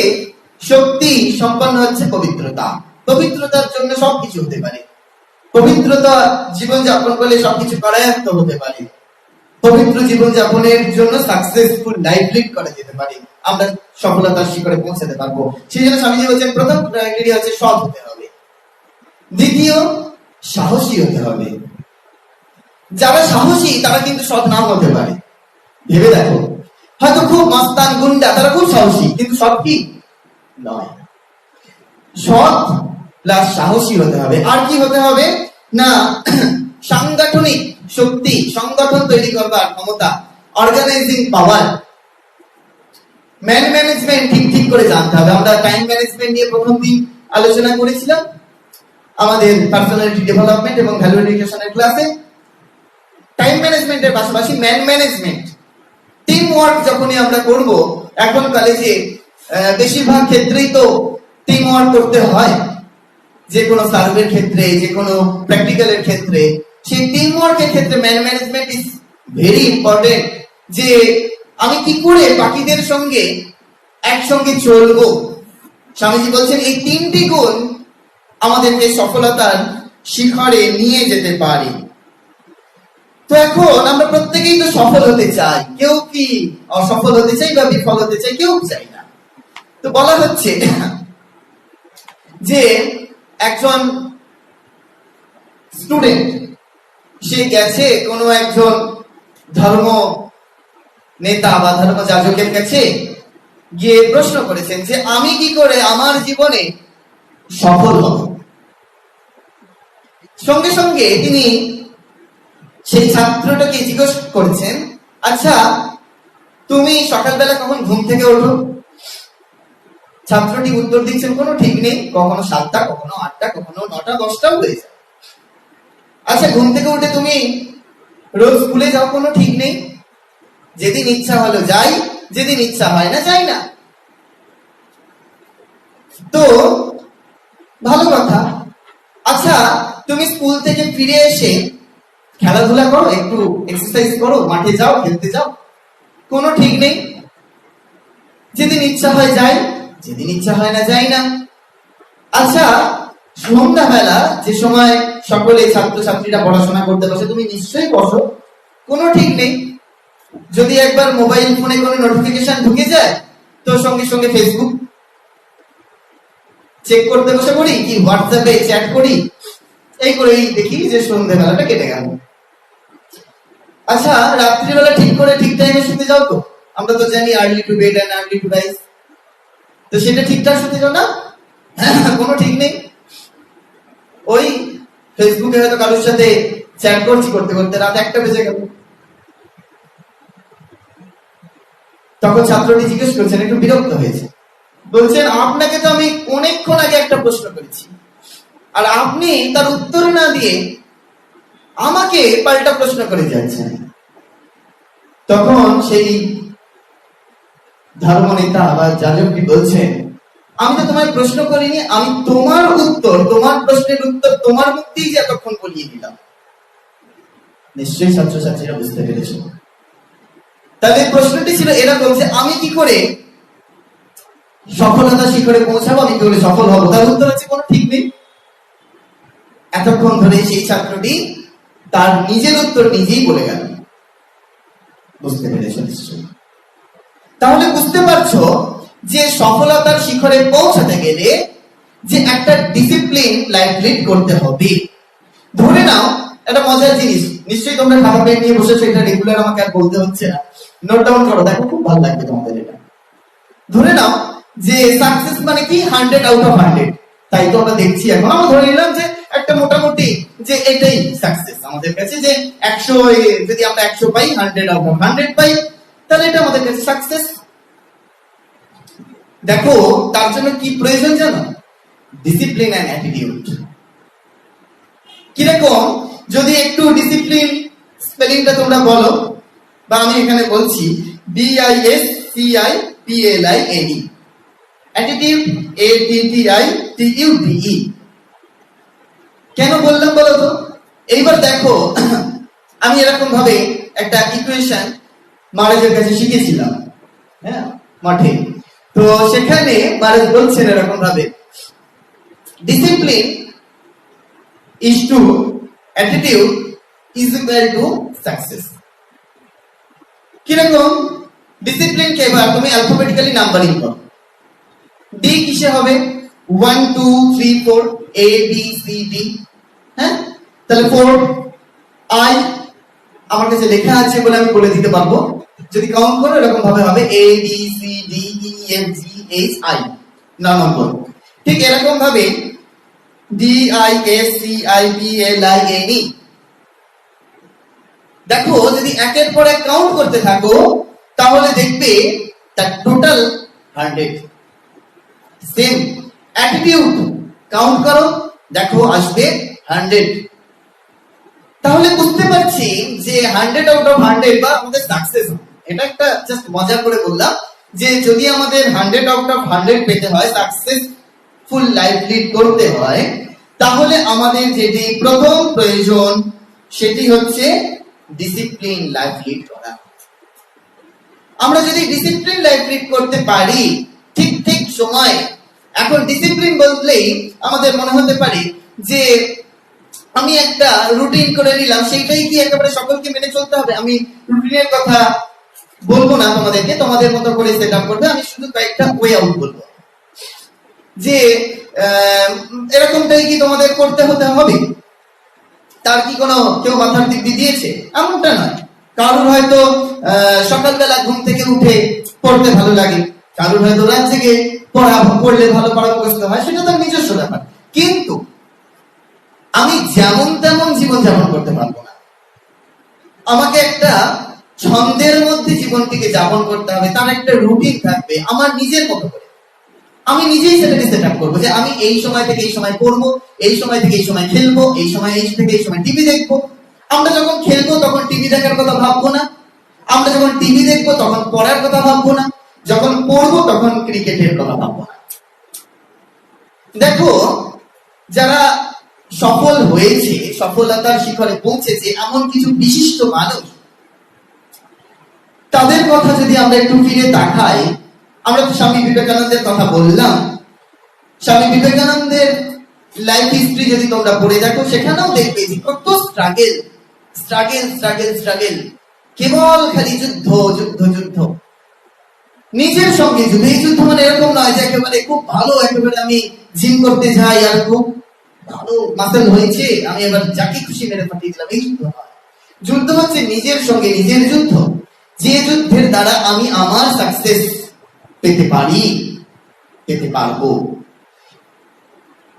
[SPEAKER 1] শক্তি সম্পন্ন হচ্ছে পবিত্রতা। পবিত্রতার জন্য সবকিছু হতে পারে। পবিত্রতা জীবন যাপন করলে সবকিছু করায়ত্ত হতে পারে। পবিত্র জীবন যাপনের জন্য সাকসেসফুল লাইফ লিড করা যেতে পারে, আমরা সফলতার শিখরে পৌঁছাতে পারবো। সেই জন্য স্বামীজি বলছেন প্রথম ক্রাইটেরিয়া হচ্ছে সৎ হতে হবে। দ্বিতীয়, সাহসী হতে হবে। যারা সাহসী তারা কিন্তু সৎ নাও হতে পারে। ভেবে দেখো, হয়তো খুব মস্তান গুন্ডা, তারা খুব সাহসী, কিন্তু সৎ কি নয়। সৎ প্লাস সাহসী হতে হবে। আর কি হতে হবে না, সাংগঠনিক শক্তি, সংগঠন তৈরি করবার ক্ষমতা, অর্গানাইজিং পাওয়ার, ম্যান ম্যানেজমেন্ট ঠিক করে জানতে হবে। আমরা টাইম ম্যানেজমেন্ট নিয়ে প্রথম দিন আলোচনা করেছিলাম আমাদের পার্সোনালিটি ডেভেলপমেন্ট এবং ভ্যালু এডুকেশনের ক্লাসে। টাইম ম্যানেজমেন্টের পাশাপাশি ম্যান ম্যানেজমেন্ট, টিম ওয়ার্ক যখনই আমরা করব, এখন কলেজে বেশিরভাগ ক্ষেত্রেই তো টিম ওয়ার্ক করতে হয়, যে কোনো সার্ভের ক্ষেত্রে, যে কোনো প্র্যাকটিক্যালের ক্ষেত্রে। সেই টিম ওয়ার্কের ক্ষেত্রে man management is very important. যে আমি কি করে বাকিদের সঙ্গে একসঙ্গে চলবো। স্বামীজি বলছেন এই তিনটি গুণ আমাদেরকে সফলতার শিখরে নিয়ে যেতে পারে। তো এখন আমরা প্রত্যেকেই তো সফল হতে চাই, কেউ কি অসফল হতে চাই বা বিফল হতে চাই, কেউ চাই না। তো বলা হচ্ছে যে একজন স্টুডেন্ট, সে গেছে কোনো একজন ধর্ম নেতা বা ধর্ম যাজকের কাছে গিয়ে প্রশ্ন করেছেন যে আমি কি করে আমার জীবনে সফল হব। সঙ্গে সঙ্গে তিনি সেই ছাত্রটাকে জিজ্ঞেস করেছেন, আচ্ছা তুমি সকালবেলা কখন ঘুম থেকে ওঠো? ছাত্রটি উত্তর দিচ্ছেন কোনো ঠিক নেই, কখনো 7টা, কখনো 8টা, কখনো 9টা, 10টাও হয়ে যায়। আচ্ছা ঘুম থেকে উঠে তুমি রোজ স্কুলে যাও? কোনো ঠিক নেই, যেদিন ইচ্ছা হলো যাই, যেদিন ইচ্ছা হয় না যাই না। তো ভালো কথা, আচ্ছা তুমি স্কুল থেকে ফিরে এসে খেলাধুলা করো, একটু এক্সারসাইজ করো, মাঠে যাও, খেলতে যাও? কোনো ঠিক নেই, যেদিন ইচ্ছা হয় যাই, যেদিন ইচ্ছা হয় না যাই না। আচ্ছা সন্ধ্যাবেলা যে সময় সকলে ছাত্রছাত্রীরা পড়াশোনা করতে বসে, তুমি নিশ্চয়ই বসো? কোনো ঠিক নেই, যদি একবার মোবাইল ফোনে কোনো নোটিফিকেশন ঢুকে যায় তো সঙ্গে সঙ্গে ফেসবুক চেক করতে বসে পড়ি, কি হোয়াটসঅ্যাপে চ্যাট করি, এই করেই দেখি যে সন্ধ্যাবেলাটা কেটে গেল। আচ্ছা রাত্রিবেলা ঠিক করে ঠিক টাইমে শুতে যাও তো? আমরা তো জানি early to bed and early to rise, তো সেটা ঠিকঠাক শুতে যাও না? কোনো ঠিক নেই, ওই ফেসবুকে হয়তো কারোর সাথে চ্যাট করতে করতে রাত 1টা বেজে গেল। তখন ছাত্রটি জিজ্ঞেস করছেন, একটু বিরক্ত হয়েছে, বলছেন আপনাকে তো আমি অনেকক্ষণ আগে একটা প্রশ্ন করেছি, আর আপনি তার উত্তর না দিয়ে আমাকে পাল্টা প্রশ্ন করে যাচ্ছেন। তখন সেই ধর্মনেতা বা যাজকটি বলছেন, আমি তো তোমায় প্রশ্ন করিনি, আমি তোমার উত্তর, তোমার প্রশ্নের উত্তর তোমার মুখ দিয়ে যে এতক্ষণ বলিয়ে দিলাম। নিশ্চয়ই ছাত্রছাত্রীরা বুঝতে পেরেছে। তাদের প্রশ্নটি ছিল এরকম যে আমি কি করে সফলতা শিখরে পৌঁছাবো, আমি কি করে সফল হবো? তার উত্তর হচ্ছে কোনো ঠিক নেই। এতক্ষণ ধরে সেই ছাত্রটি তার নিজের উত্তর নিজেই বলে গেল। বুঝতে পেরেছ নিশ্চয়ই? তাহলে বুঝতে পারছো যে সফলতার শিখরে পৌঁছাতে গেলে যে একটা ডিসিপ্লিন লাইফ লিড করতে হবে। ধরে নাও একটা মজার জিনিস, নিশ্চয়ই তোমরা খাতা পেন নিয়ে বসেছো, এটা রেগুলার আমাকে আর বলতে হচ্ছে না, নোট ডাউন করো, দেখো খুব ভালো লাগবে তোমাদের এটা। ধরে নাও যে সাকসেস মানে কি 100 আউট অফ 100, তাই তো আমরা দেখছি এখন। আমরা ধরে নিলাম যে একটা মোটামুটি যে এটাই সাকসেস আমাদের কাছে, যে 100 যদি আমরা 100 পাই, 100 আউট অফ 100 পাই, তাহলে এটা আমাদের কাছে সাকসেস। দেখো তার জন্য কি প্রয়োজন জানো? Discipline and attitude. কিরকম? যদি একটু ডিসিপ্লিন স্পেলিংটা তোমরা বলো, বা আমি এখানে বলছি DISCIPLINE, অ্যাটিটিউড ATTITUDE। কেন বললাম বলো তো? এইবার দেখো, আমি এরকম ভাবে একটা ইকুয়েশন মহারাজের কাছে শিখেছিলাম, হ্যাঁ, মাঠে। তো সেখানে মহারাজ বলছেন এরকম ভাবে, discipline is to attitude is equal to success। কিরকম? ডিসিপ্লিন কে এবার তুমি অ্যালফাবেটিক্যালি নাম্বারিং করো। ডি কিসে হবে? 1 2 3 4 A B C D, হ্যাঁ, তাহলে 4 I আমার কাছে লেখা আছে বলে আমি বলে দিতে পারবো। যদি কাউন্ট করো এরকম ভাবে হবে A B C D E F G H I, 9 নম্বর। ঠিক এরকম ভাবে DISCIPLINE। দেখো যদি একের পর এক কাউন্ট করতে থাকো তাহলে দেখবে তার টোটাল 100। সেম অ্যাটিটিউড কাউন্ট করো, দেখো আসবে 100। তাহলে বুঝতে পারছি যে 100 আউট অফ 100 বা আমাদের সাকসেস। এটা একটা জাস্ট মজা করে বললাম যে যদি আমাদের 100 আউট অফ 100 পেতে হয়, সাকসেসফুল লাইফ লিড করতে হয়, তাহলে আমাদের যেটি প্রথম প্রয়োজন সেটি হচ্ছে ডিসিপ্লিন লাইফ লিড করা। আমরা যদি ডিসিপ্লিন লাইফ লিড করতে পারি ঠিক ঠিক সময়, এখন ডিসিপ্লিন বললেই আমাদের মনে হতে পারে যে আমি একটা রুটিন করে নিলাম, সেইটাই কি একেবারে সকলকে মেনে চলতে হবে। আমি রুটিনের কথা বলবো না তোমাদেরকে, তোমাদের মতো করে সেট আপ করবে। আমি শুধু কয়েকটা ওয়ে আউট বলবো যে এরকমটাই কি তোমাদের করতে হতে হবে, তার কি কোনো কেউ মাথার দিব্যি দিয়েছে? এমনটা নয়। কারোর হয়তো সকালবেলা ঘুম থেকে উঠে পড়তে ভালো লাগে, কারোর হয়তো রাত জেগে পড়লে ভালো পড়া মুখস্থ হয়, সেটা তার নিজস্ব ব্যাপার। কিন্তু আমি যেমন তেমন জীবন যাপন করতে পারবো না। আমাকে একটা ছন্দের মধ্যে জীবনটিকে যাপন করতে হবে, তার একটা রুটিন থাকবে আমার নিজের মতো করে। আমি নিজেই সেটাকে সেট আপ করবো যে আমি এই সময় থেকে এই সময় পড়বো, এই সময় থেকে এই সময় খেলবো, এই সময় থেকে এই সময় টিভি দেখবো। আমরা যখন খেলবো তখন টিভি দেখার কথা ভাববো না, আমরা যখন টিভি দেখবো তখন পড়ার কথা ভাববো না, যখন পড়বো তখন ক্রিকেটের কথা ভাববো না। দেখো যারা সফল হয়েছে, সফলতার শিখরে পৌঁছেছে এমন কিছু বিশিষ্ট মানুষ, তাদের কথা যদি আমরা একটু ফিরে তাকাই, আমরা তো স্বামী বিবেকানন্দের কথা বললাম। স্বামী বিবেকানন্দের লাইফ হিস্ট্রি যদি তোমরা পড়ে দেখো, সেখানেও দেখবে যে কত স্ট্রাগল স্ট্রাগল স্ট্রাগল স্ট্রাগল, কেবল খালি যুদ্ধ যুদ্ধ যুদ্ধ, নিজের সঙ্গে যুদ্ধ। এই যুদ্ধ মানে এরকম নয় যে একেবারে খুব ভালো, একেবারে আমি জিম করতে যাই আর খুব ভালো মাসেল হয়েছে, আমি এবার যাকে খুশি মেরে পাঠিয়ে দিলাম, এই যুদ্ধ নয়। যুদ্ধ হচ্ছে নিজের সঙ্গে নিজের যুদ্ধ, যে যুদ্ধের দ্বারা আমি আমার সাকসেস পেতে পারি, পেতে পারবো।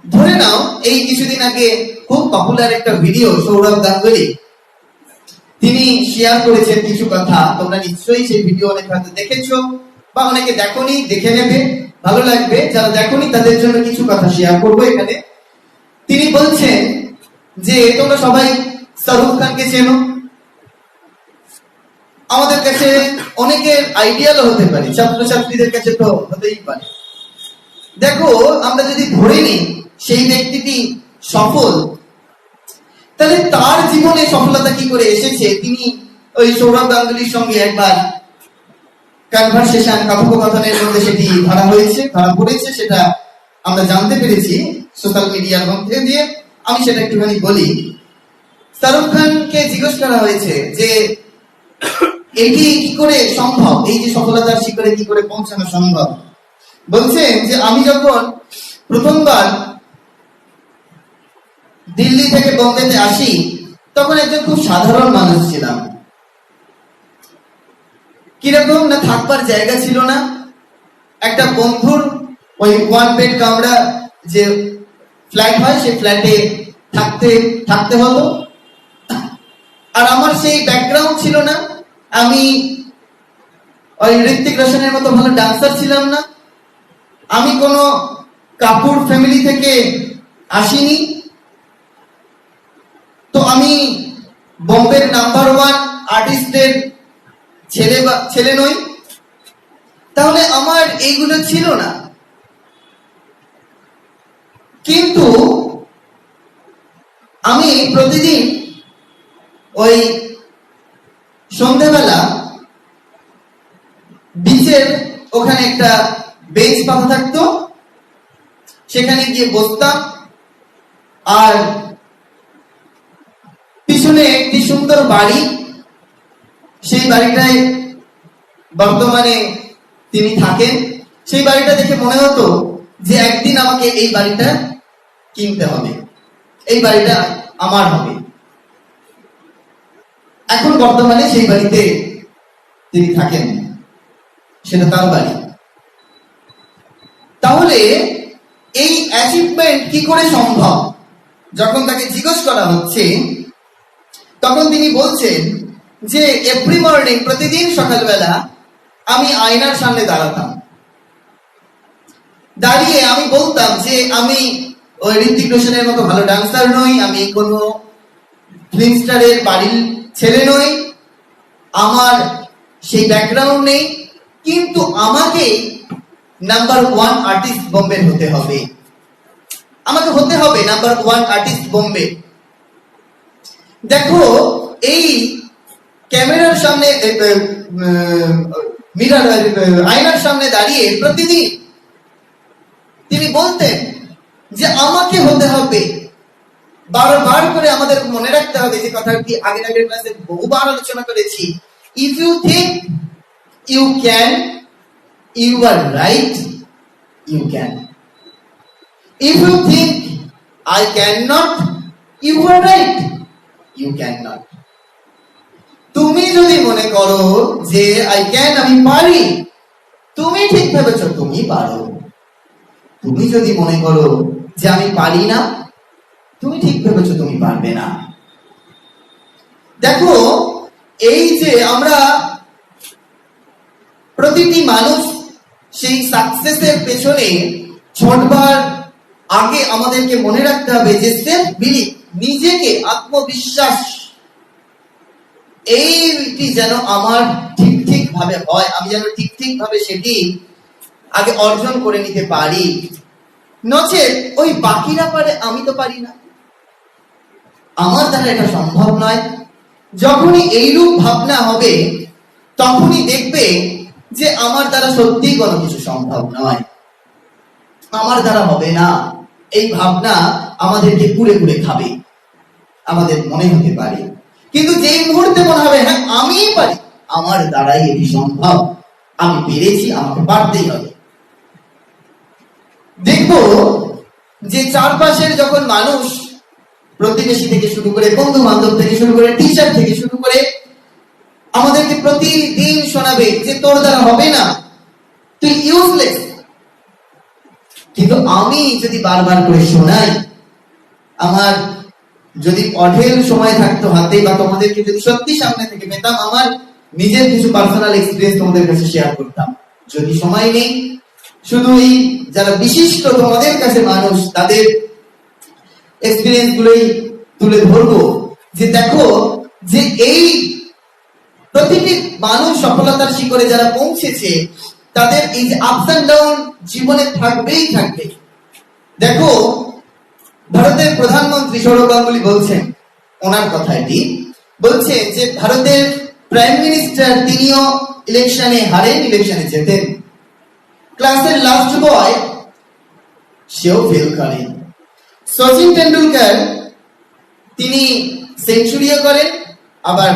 [SPEAKER 1] ধরে নাও এই কিছুদিন আগে খুব পপুলার একটা ভিডিও সৌরভ গাঙ্গুলি তিনি শেয়ার করেছেন কিছু কথা। তোমরা নিশ্চয়ই সেই ভিডিও অনেক হয়তো দেখেছো বা অনেকে দেখোনি, দেখে নেবে, ভালো লাগবে। যারা দেখোনি তাদের জন্য কিছু কথা শেয়ার করবো এখানে। তিনি বলছেন যে তোমরা সবাই শাহরুখ খানকে চেনো, আমাদের কাছে অনেকের আইডিয়ালও হতে পারে, ছাত্রছাত্রীদের কাছে তো হতেই পারে। দেখো আমরা যদি ধরে নিই সেই ব্যক্তিটি সফল, তাহলে তার জীবনে সফলতা কি করে এসেছে? তিনি ওই সৌরভ গাঙ্গুলির সঙ্গে একবার কনভারসেশন, কথোপকথনের মধ্যে সেটি ধরা হয়েছে, ধরা পড়েছে, সেটা আমরা জানতে পেরেছি সোশ্যাল মিডিয়ার মধ্যে দিয়ে। আমি সেটা একটুখানি বলি। শাহরুখ খানকে জিজ্ঞেস করা হয়েছে যে এটি কি করে সম্ভব, এই যে সফলতার শিখরে কি করে পৌঁছানো সম্ভব। বলছেন যে আমি যখন প্রথমবার দিল্লি থেকে বোম্বেতে আসি, তখন একজন খুব সাধারণ মানুষ ছিলাম। কিরকম না, থাকবার জায়গা ছিল না, একটা বন্ধুর ওই ওয়ান বেড কামরা যে ফ্ল্যাট হয়, সেই ফ্ল্যাটে থাকতে থাকতে হলো। আর আমার সেই ব্যাকগ্রাউন্ড ছিল না, আমি ওই ঋত্বিক রোশনের মতো ভালো ডান্সার ছিলাম না, আমি কোনো কাপুর ফ্যামিলি থেকে আসিনি, তো আমি বোম্বের নাম্বার 1 আর্টিস্টের ছেলে নই, তাহলে আমার এইগুলো ছিল না। কিন্তু আমি প্রতিদিন ওই সন্ধ্যাবেলা বিচের ওখানে একটা বেঞ্চ পাতা থাকতো, সেখানে গিয়ে বসতাম, আর পিছনে একটি সুন্দর বাড়ি, সেই বাড়িটায় বর্তমানে তিনি থাকেন। সেই বাড়িটা দেখে মনে হতো যে একদিন আমাকে এই বাড়িটা কিনতে হবে, এই বাড়িটা আমার হবে। এখন বর্তমানে সেই বাড়িতে তিনি থাকেন, সেটা তার বাড়ি। তাহলে এই অ্যাচিভমেন্ট কি করে সম্ভব? যখন তাকে জিজ্ঞেস করা হচ্ছে, তখন তিনি বলছেন যে এভরি মর্নিং, প্রতিদিন সকালবেলা আমি আয়নার সামনে দাঁড়াতাম, দাঁড়িয়ে আমি বলতাম যে আমি ওই ঋত্বিক রোশনের মতো ভালো ডান্সার নই, আমি কোনো ফিল্ম স্টারের বাড়ির ছেলে নই, আমার সেই ব্যাকগ্রাউন্ড নেই, কিন্তু আমাকে নাম্বার 1 আর্টিস্ট বোম্বে হতে হবে, আমাকে হতে হবে নাম্বার 1 আর্টিস্ট বোম্বে। দেখো, এই ক্যামেরার সামনে, মিরর, আয়নার সামনে দাঁড়িয়ে প্রতিদিন তিনি বলতেন যে আমাকে হতে হবে। বারবার করে আমাদের মনে রাখতে হবে যে কথাটি আগের ক্লাসে বহুবার আলোচনা করেছি, if you think you can, you are right, you can. If you think I can not, you are right, you can not. তুমি যদি মনে করো যে আই ক্যান, আমি পারি, তুমি ঠিক ভেবেছ, তুমি পারো। তুমি যদি মনে করো যে আমি পারি না, তুমি ঠিক ভেবেছ, তুমি পারবে না। দেখো, এই যে আমরা প্রতিটি মানুষ সেই সাকসেসের পেছনে ছোটবার আগে আমাদেরকে মনে রাখতে হবে যে সেলফ বিলিভ, নিজেকে আত্মবিশ্বাস, এইটি যেন আমার ঠিক ভাবে হয়, আমি যেন ঠিক ভাবে সেটি আগে অর্জন করে নিতে পারি। নচেত ওই বাকিরা পারে, আমি তো পারি না, আমার দ্বারা এটা সম্ভব নয়। যখনই এইরূপ ভাবনা হবে, তখনই দেখবে যে আমার দ্বারা সত্যি কোনো কিছু সম্ভব নয়, আমার দ্বারা হবে না। এই ভাবনা আমাদেরকে কুড়ে খাবে, আমাদের মনে হতে পারে। কিন্তু যেই মুহূর্তে মনে হবে হ্যাঁ আমি পারি, আমার দ্বারাই এটি সম্ভব, আমি পেরেছি, আমাকে পারতেই হবে, দেখবো যে চারপাশের যখন মানুষ, প্রতিবেশী থেকে শুরু করে, বন্ধু বান্ধব থেকে শুরু করে, টিচার থেকে শুরু করে, আমাদেরকে প্রতিদিন শোনাবে যে তোর দ্বারা হবে না, তুই ইউজলেস। কিন্তু আমি যদি বারবার করে শোনাই, আমার যদি অঢেল সময় থাকতো হাতে, বা তোমাদেরকে যদি সত্যি সামনে থেকে পেতাম, আমার নিজের কিছু পার্সোনাল এক্সপিরিয়েন্স তোমাদের কাছে শেয়ার করতাম। যদি সময় নেই, শুধু এই যারা বিশিষ্ট তোমাদের কাছে মানুষ, তাদের এক্সপিরিয়েন্স গুলোই তুলে ধরবো, যে দেখো যে এই প্রতিটি মানুষ সফলতার শিখরে যারা পৌঁছেছে, তাদের এই যে আপস এন্ড ডাউন জীবনে থাকবেই থাকবে। দেখো, ভারতের প্রধানমন্ত্রী সৌরভ গাঙ্গুলি বলছেন, ওনার কথা এটি, বলছে যে ভারতের প্রাইম মিনিস্টার, তিনিও ইলেকশনে হারেন, ইলেকশনে জেতেন, ক্লাসের লাস্ট বয় সেও ফেল করেন। সচিন টেন্ডুলকার, তিনি সেঞ্চুরিও করেন, আবার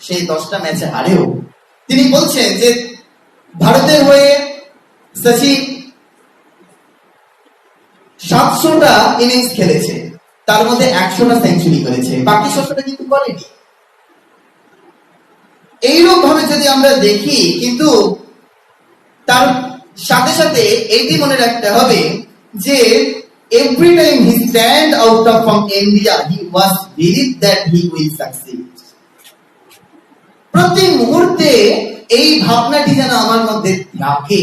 [SPEAKER 1] সেই 10টা ম্যাচে হারেও। তিনি বলছেন যে ভারতের হয়ে সচিন 700টা ইনিংস খেলেছে, তার মধ্যে 100টা সেঞ্চুরি করেছে, বাকি 100টা কিন্তু করেনি। এইরকম ভাবে যদি আমরা দেখি, কিন্তু তার সাথে সাথে এইটি মনে রাখতে হবে যে every time he stand out of from India, he was believe that he will succeed. প্রতি মুহূর্তে এই ভাবনাটি যেন আমার মধ্যে থাকে,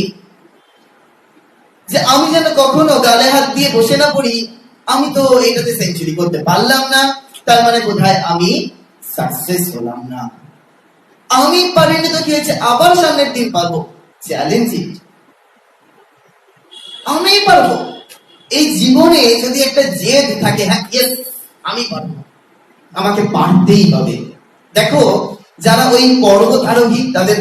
[SPEAKER 1] যে আমি যেন কখনো গালে হাত দিয়ে বসে না পড়ি, আমি তো এটাতে সেঞ্চুরি করতে পারলাম না, তার মানে কোথায় আমি সাকসেস হলাম না। আমি পারিনি তো কি হয়েছে, আবার সামনের দিন পারবো, চ্যালেঞ্জিং, আমি পারবো। এই জীবনে যদি একটা জেদ থাকে, হ্যাঁ ইয়েস আমি পারবো, আমাকে পারতেই হবে। দেখো যারা ওই পর্বত আরোহী, তাদের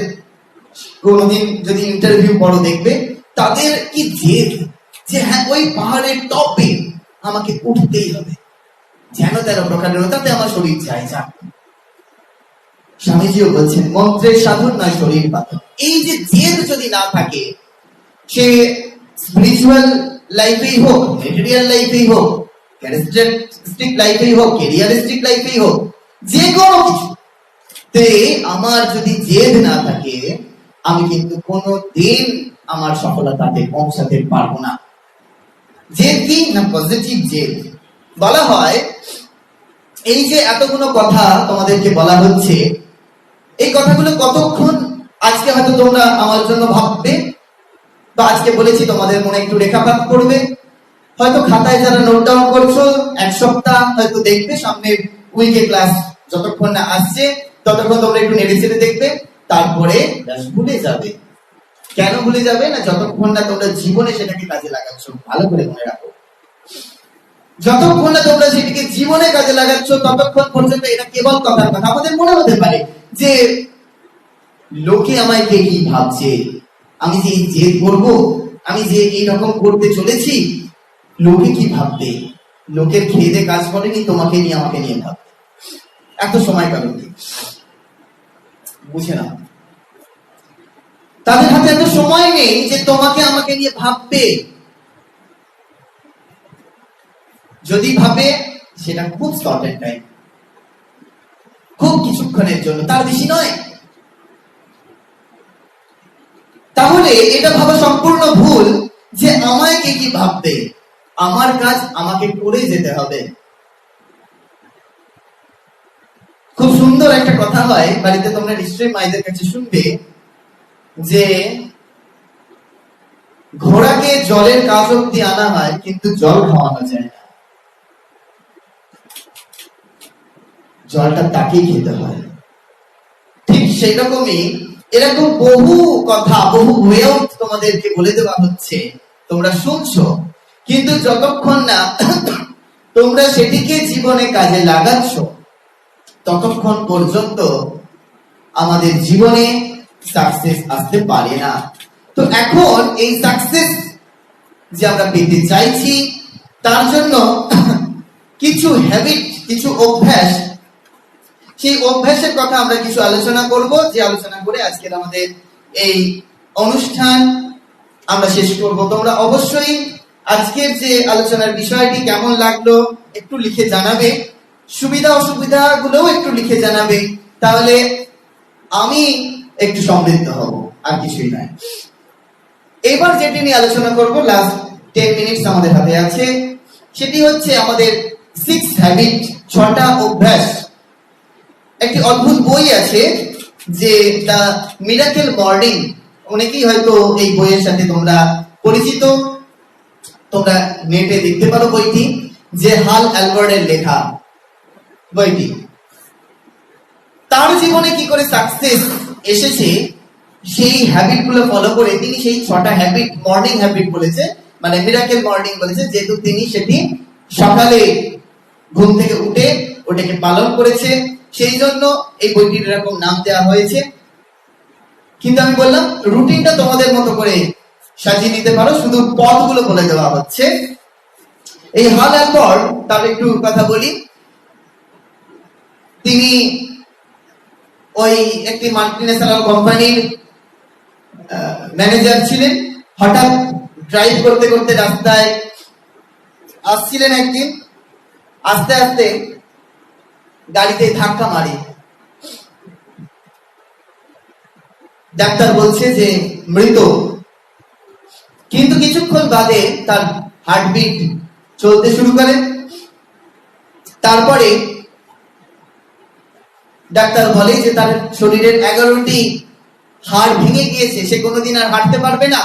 [SPEAKER 1] কোনোদিন যদি ইন্টারভিউ পড়ো দেখবে তাদের কি জেদ, যে হ্যাঁ ওই পাহাড়ের টপে আমাকে উঠতেই হবে, যেন তেন প্রকারের, তাতে আমার শরীর চাই যাক। স্বামীজিও বলছেন মন্ত্রের সাধন নয় শরীর পাথর। এই যে জেদ যদি না থাকে, সে স্পিরিচুয়াল লাইফেই হোক, মেটেরিয়াল লাইফেই হোক, ক্যারিস্টিক লাইফেই হোক, ক্যারিয়ারিস্টিক লাইফেই হোক, যে কোনো কিছু তে আমার যদি জেদ না থাকে, আমি কিন্তু কোনো দিন আমার সফলতাতে পৌঁছাতে পারবো না। জেদ কি না পজিটিভ জেদ। বলা হয় এই যে এতগুলো কথা তোমাদেরকে বলা হচ্ছে, এই কথাগুলো কতক্ষণ আজকে হয়তো তোমরা আমার জন্য ভাববে, বা আজকে বলেছি তোমাদের মনে একটু রেখাপাত করবে, হয়তো খাতায় যারা নোট ডাউন করছো এক সপ্তাহ হয়তো দেখবে, সামনের উইকে ক্লাস যতক্ষণ না আসছে ততক্ষণ তোমরা একটু নেড়ে চেড়ে দেখবে, তারপরে ভুলে যাবে। কেন ভুলে যাবে না, যতক্ষণ না তোমরা জীবনে সেটাকে কাজে লাগাচ্ছ। ভালো করে মনে রাখো, যতক্ষণ না তোমরা সেটিকে জীবনে কাজে লাগাচ্ছ ততক্ষণ পর্যন্ত এটা কেবল কথার কথা। আমাদের মনে হতে পারে যে লোকে আমায় কে কি ভাবছে, আমি যে জেদ করবো, আমি যে এইরকম করতে চলেছি, লোকে কি ভাববে, লোকের খেয়ে কাজ করেনি, তোমাকে নিয়ে আমাকে নিয়ে ভাববে। এত সময় কারণ কি বুঝে না, তাদের হাতে এত সময় নেই যে তোমাকে আমাকে নিয়ে ভাববে। যদি ভাবে সেটা খুব শর্টের টাইম, খুব কিছুক্ষণের জন্য, তার বেশি নয়। তাহলে এটা ভাবা সম্পূর্ণ ভুল যে আমায় কে কি ভাববে। আমার কাজ আমাকে করে যেতে হবে। খুব সুন্দর একটা কথা হয়, বাড়িতে তোমরা নিশ্চয়ই মায়েদের কাছে শুনবে, যে ঘোড়াকে জলের কাজ অব্দি আনা হয় কিন্তু জল খাওয়ানো যায় না, জলটা তাকেই খেতে হয়। ঠিক সেই রকমই এরকম বহু কথা, বহু ওয়েও তোমাদেরকে বলে দেওয়া হচ্ছে, তোমরা শুনছো, কিন্তু যতক্ষণ না তোমরা সেটিকে জীবনে কাজে লাগাচ্ছ ততক্ষণ পর্যন্ত আমাদের জীবনে সাকসেস আসতে পারে না। তো এখন এই সাকসেস যে আমরা পেতে চাইছি, তার জন্য কিছু হ্যাবিট, কিছু অভ্যাস, সেই অভ্যাসের কথা আমরা কিছু আলোচনা করব, যে আলোচনা করে আজকের আমাদের এই অনুষ্ঠান আমরা শেষ করব। তোমরা অবশ্যই আজকের যে আলোচনার বিষয়টি কেমন লাগলো একটু লিখে জানাবে, সুবিধা অসুবিধা গুলোও একটু লিখে জানাবে, তাহলে আমি একটু সমৃদ্ধ হব, আর কিছুই নয়। এবার যেটি নিয়ে আলোচনা করব, লাস্ট 10 মিনিটস আমাদের হাতে আছে, সেটি হচ্ছে আমাদের 6 হ্যাবিট, 6টা অভ্যাস। একটি অদ্ভুত বই আছে যে দ্য মিরাকেল মর্নিং, অনেকেই হয়তো এই বইয়ের সাথে তোমরা পরিচিত, তোমরা নেটে দেখতে পারো বইটি, যে হাল অ্যালবার্টের লেখা বইটি। তার জীবনে কি করে সাকসেস এসেছে সেই হ্যাবিট গুলো ফলো করে তিনি সেই 6টা হ্যাবিট, মর্নিং হ্যাবিট বলেছে, মানে মিরাকেল মর্নিং বলেছে, যেহেতু তিনি সেটি সকালে ঘুম থেকে উঠে ওটাকে পালন করেছে, সেই জন্য এই বইটির এরকম নাম দেওয়া হয়েছে। কিন্তু আমি বললাম রুটিনটা তোমাদের মতো করে সাজিয়ে নিতে পারো, শুধু পদগুলো বলে দেওয়া হচ্ছে। এই হাল অ্যালবার্ট, তার একটু কথা বলি। তিনি ওই একটি মাল্টিন্যাশনাল কোম্পানির ম্যানেজার ছিলেন। হঠাৎ ড্রাইভ করতে করতে রাস্তায় আসছিলেন, একদিন আস্তে আস্তে গাড়িতে ধাক্কা মারে। ডাক্তার বলছে যে মৃত, কিন্তু কিছুক্ষণ বাদে তার হার্টবিট চলতে শুরু করে। তারপরে ডাক্তার বলে যে তার শরীরের 11টি হাড় ভেঙে গিয়েছে, সে কোনোদিন আর হাঁটতে পারবে না,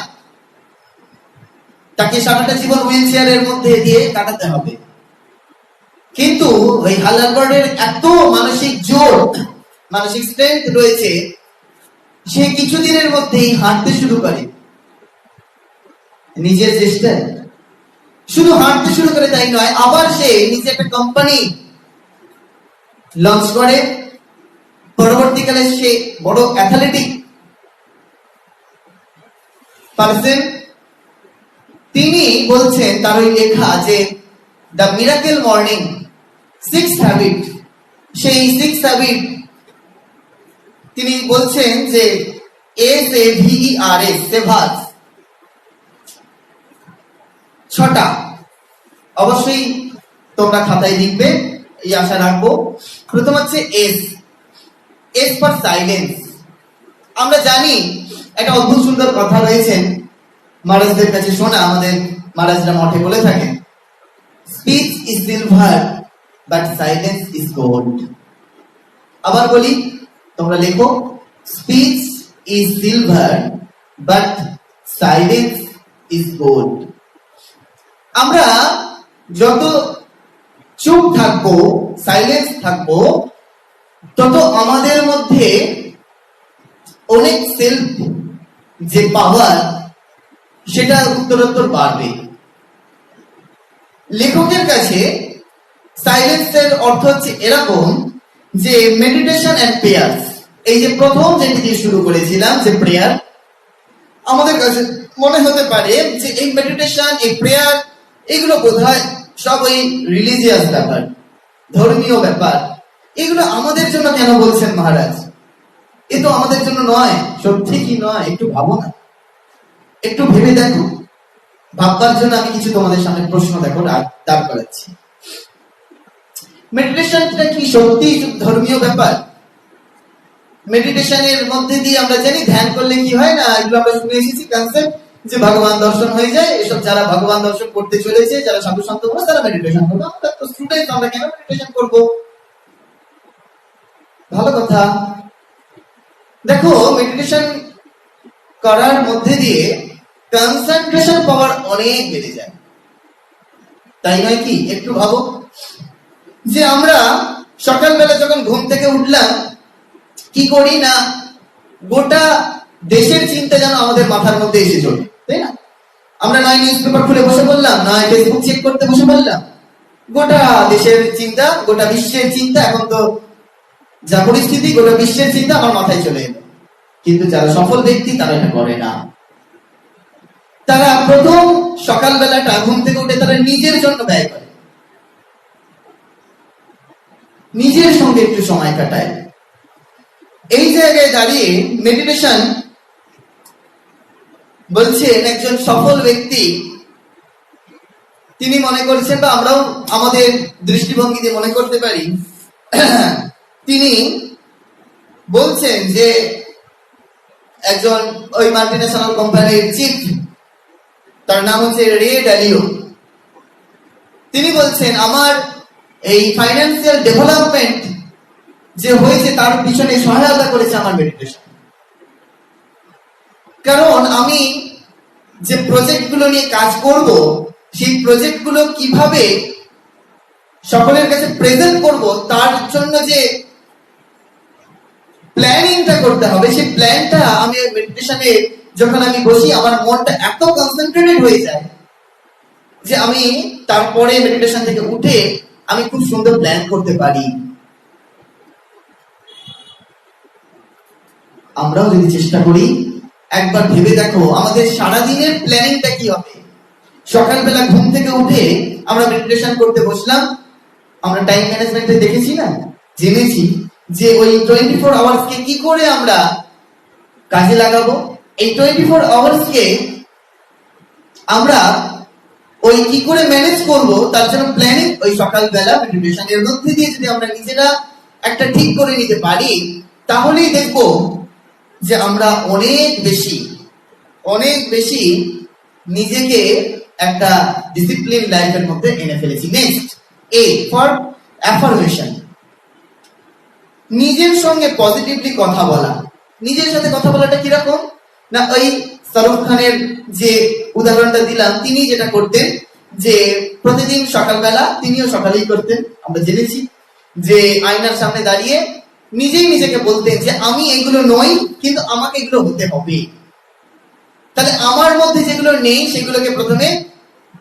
[SPEAKER 1] তাকে সারাটা জীবন হুইল চেয়ারের মধ্যে দিয়ে কাটাতে হবে। কিন্তু ওই হালারবার্ডের এত মানসিক জোর, মানসিক স্ট্রেংথ রয়েছে, সে কিছুদিনের মধ্যেই হাঁটতে শুরু করে নিজের চেষ্টায়। শুধু হাঁটতে শুরু করে তাই নয়, আবার সে নিজে একটা কোম্পানি লঞ্চ করে। পরবর্তীকালে সে বড় অ্যাথলেটিক পারসন। তিনি বলছেন তার ওই লেখা যে দ্য মিরাকেল মর্নিং, 6 হ্যাবিট, সেই 6 হ্যাবিট তিনি বলছেন যে SAVERS, সেভাস, 6টা। অবশ্যই তোমরা খাতায় লিখবে, এই আশা রাখবো। প্রথম হচ্ছে এস ফর সাইলেন্স। আমরা জানি একটা অদ্ভুত সুন্দর কথা রয়েছেন মহারাজদের কাছে শোনা, আমাদের মহারাজরা মঠে বলে থাকেন, speech is silver but silence is gold. আবার বলি, তোমরা লেখো, speech is silver but silence is gold. আমরা যত চুপ থাকবো, সাইলেন্স থাকবো, তত আমাদের মধ্যে অনেক সেলফ যে পাওয়ার, সেটা উত্তরোত্তর বাড়বে। লেখকের কাছে সাইলেন্সের অর্থ হচ্ছে এরকম যে মেডিটেশন এন্ড প্রেয়ার্স। এই যে প্রথম যেটি দিয়ে শুরু করেছিলাম যে প্রেয়ার, আমাদের কাছে মনে হতে পারে যে এই মেডিটেশন, এই প্রেয়ার, এগুলো বোধহয় সব ওই রিলিজিয়াস ব্যাপার, ধর্মীয় ব্যাপার। এগুলো আমাদের জন্য কেন বলছেন মহারাজ? এ তো আমাদের জন্য নয়। সত্যি কি নয়? একটু ভাবো না, একটু ভেবে দেখো। ভাববার জন্য আমি কিছু তোমাদের সামনে প্রশ্ন দেখো দাঁড় করাচ্ছি। মেডিটেশনটা কি সত্যি ধর্মীয় ব্যাপার? মেডিটেশনের মধ্যে দিয়ে আমরা জানি ধ্যান করলে কি হয় না, এগুলো আমরা শুনে এসেছি কনসেপ্ট, যে ভগবান দর্শন হয়ে যায়। এসব যারা ভগবান দর্শন করতে চলেছে, যারা সাধু সন্ত বলে, তারা মেডিটেশন করবে। আমরা তো স্টুডেন্ট, আমরা কেন মেডিটেশন করব? ভালো কথা। দেখো, মেডিটেশন করার মধ্যে দিয়ে কনসেন্ট্রেশন পাওয়ার অনেক বেড়ে যায়, তাই নয় কি? একটু ভাবো যে আমরা সকালবেলা যখন ঘুম থেকে উঠলাম, কি করি না, গোটা দেশের চিন্তা যেন আমাদের মাথার মধ্যে এসে চলে, তাই না? আমরা নয় নিউজ পেপার খুলে বসে পড়লাম, নয় ফেসবুক চেক করতে বসে পড়লাম, গোটা দেশের চিন্তা, গোটা বিশ্বের চিন্তা, এখন তো যা পরিস্থিতি, গোটা বিশ্বের চিন্তা আমার মাথায় চলে এলো। কিন্তু যারা সফল ব্যক্তি, তারা এটা করে না। তারা প্রথম সকালবেলাটা ঘুম থেকে উঠে তারা নিজের জন্য ব্যয় করে, নিজের সঙ্গে একটু সময় কাটায়। এই জায়গায় দাঁড়িয়ে মেডিটেশন বলছেন একজন সফল ব্যক্তি, তিনি মনে করছেন, বা আমরাও আমাদের দৃষ্টিভঙ্গিতে মনে করতে পারি, তিনি বলছেন যে একজন ওই মাল্টিন্যাশনাল কোম্পানির চিফ, তার নাম হচ্ছে রে ডালিও। তিনি বলছেন, আমার এই ফাইন্যান্সিয়াল ডেভেলপমেন্ট যে হয়েছে তার পিছনে সহায়তা করেছে আমার মেডিটেশন। কারণ আমি যে প্রজেক্টগুলো নিয়ে কাজ করব, সেই প্রজেক্টগুলো কিভাবে সকলের কাছে প্রেজেন্ট করব, তার জন্য যে প্ল্যানিংটা করতে হবে, সেই প্ল্যানটা আমি মেডিটেশনে যখন আমি বসি, আমার মনটা এত কনসেন্ট্রেটেড হয়ে যায় যে আমি তারপরে মেডিটেশন থেকে উঠে আমি খুব সুন্দর প্ল্যান করতে পারি। আমরাও যদি চেষ্টা করি, একবার ভেবে দেখো আমাদের সারাদিনের প্ল্যানিংটা কি হবে। সকালবেলা ঘুম থেকে উঠে আমরা মেডিটেশন করতে বসলাম, আমরা টাইম ম্যানেজমেন্টে দেখেছি না, জেনেছি যে ওই 24 আওয়ার্সকে কি করে আমরা কাজে লাগাবো। এই 24 আওয়ার্সকে আমরা ওই কি করে ম্যানেজ করব, তার জন্য প্ল্যানিং ওই সকালবেলা মেডিটেশনের মধ্যে দিয়ে যদি আমরা নিজেরা একটা ঠিক করে নিতে পারি, তাহলেই দেখবো যে আমরা অনেক বেশি নিজেকে একটা ডিসিপ্লিন লাইফের মধ্যে এনে ফেলেছি। Next, A for affirmation. নিজের সঙ্গে পজিটিভলি কথা বলা। নিজের সাথে কথা বলাটা কিরকম না, ওই শাহরুখ খানের যে উদাহরণটা দিলাম, তিনি যেটা করতেন যে প্রতিদিন সকালবেলা, তিনিও সকালেই করতেন, আমরা জেনেছি, যে আয়নার সামনে দাঁড়িয়ে নিজেই নিজেকে বলতেন যে আমি এগুলো নই, কিন্তু আমাকে এগুলো হতে হবে। তাহলে আমার মধ্যে যেগুলো নেই সেগুলোকে প্রথমে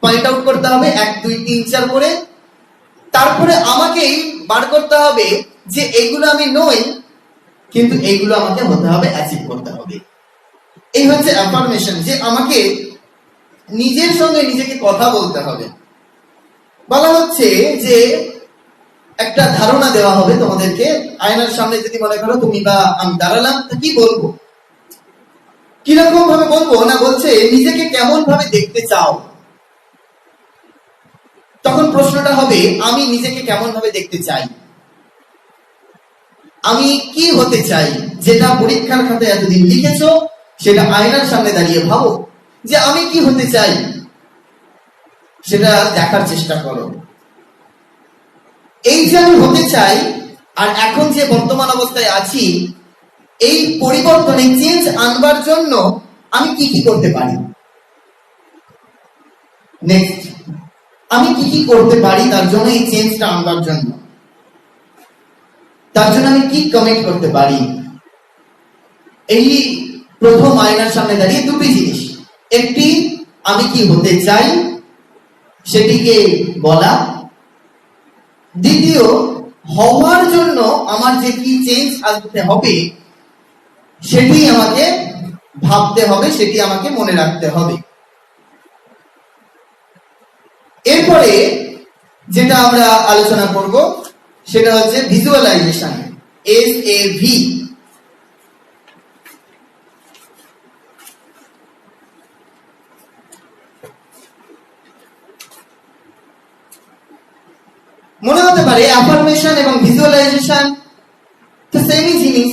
[SPEAKER 1] পয়েন্ট আউট করতে হবে, 1 2 3 4 করে। তারপরে আমাকেই বার করতে হবে যে এগুলো আমি নই, কিন্তু এগুলো আমাকে হতে হবে, অ্যাচিভ করতে হবে। এই হচ্ছে অ্যাফার্মেশন, যে আমাকে নিজের সঙ্গে নিজেকে কথা বলতে হবে। বলা হচ্ছে যে একটা ধারণা দেওয়া হবে তোমাদেরকে, আয়নার সামনে যদি মনে করো তুমি বা আমি দাঁড়ালাম, তো কি বলবো, কিরকম ভাবে বলবো না, বলছে নিজেকে কেমন ভাবে দেখতে চাও। তখন প্রশ্নটা হবে আমি নিজেকে কেমন ভাবে দেখতে চাই, আমি কি হতে চাই। যেটা পরীক্ষার খাতায় এতদিন লিখেছো সেটা আয়নার সামনে দাঁড়িয়ে ভাবো যে আমি কি হতে চাই, সেটা দেখার চেষ্টা করো। এই যে আমি হতে চাই আর এখন যে বর্তমান অবস্থায় আছি, এই পরিবর্তনে চেঞ্জ আনবার জন্য আমি কি কি করতে পারি। নেক্সট, আমি কি কি করতে পারি তার জন্য, এই চেঞ্জটা আনবার জন্য, তার জন্য আমি কি কমিট করতে পারি। এই প্রথম আয়নার সামনে দাঁড়িয়ে দুটি জিনিস, একটি আমি কি হতে চাই সেটিকে বলা, দ্বিতীয় হওয়ার জন্য আমার যে কি চেঞ্জ আসতে হবে সেটি আমাকে ভাবতে হবে, সেটি আমাকে মনে রাখতে হবে। এরপরে যেটা আমরা আলোচনা করব সেটা হচ্ছে ভিজুয়ালাইজেশন, SAV। মনে হতে পারে অ্যাফার্মেশন এবং ভিজুয়ালাইজেশন তো সেমই জিনিস,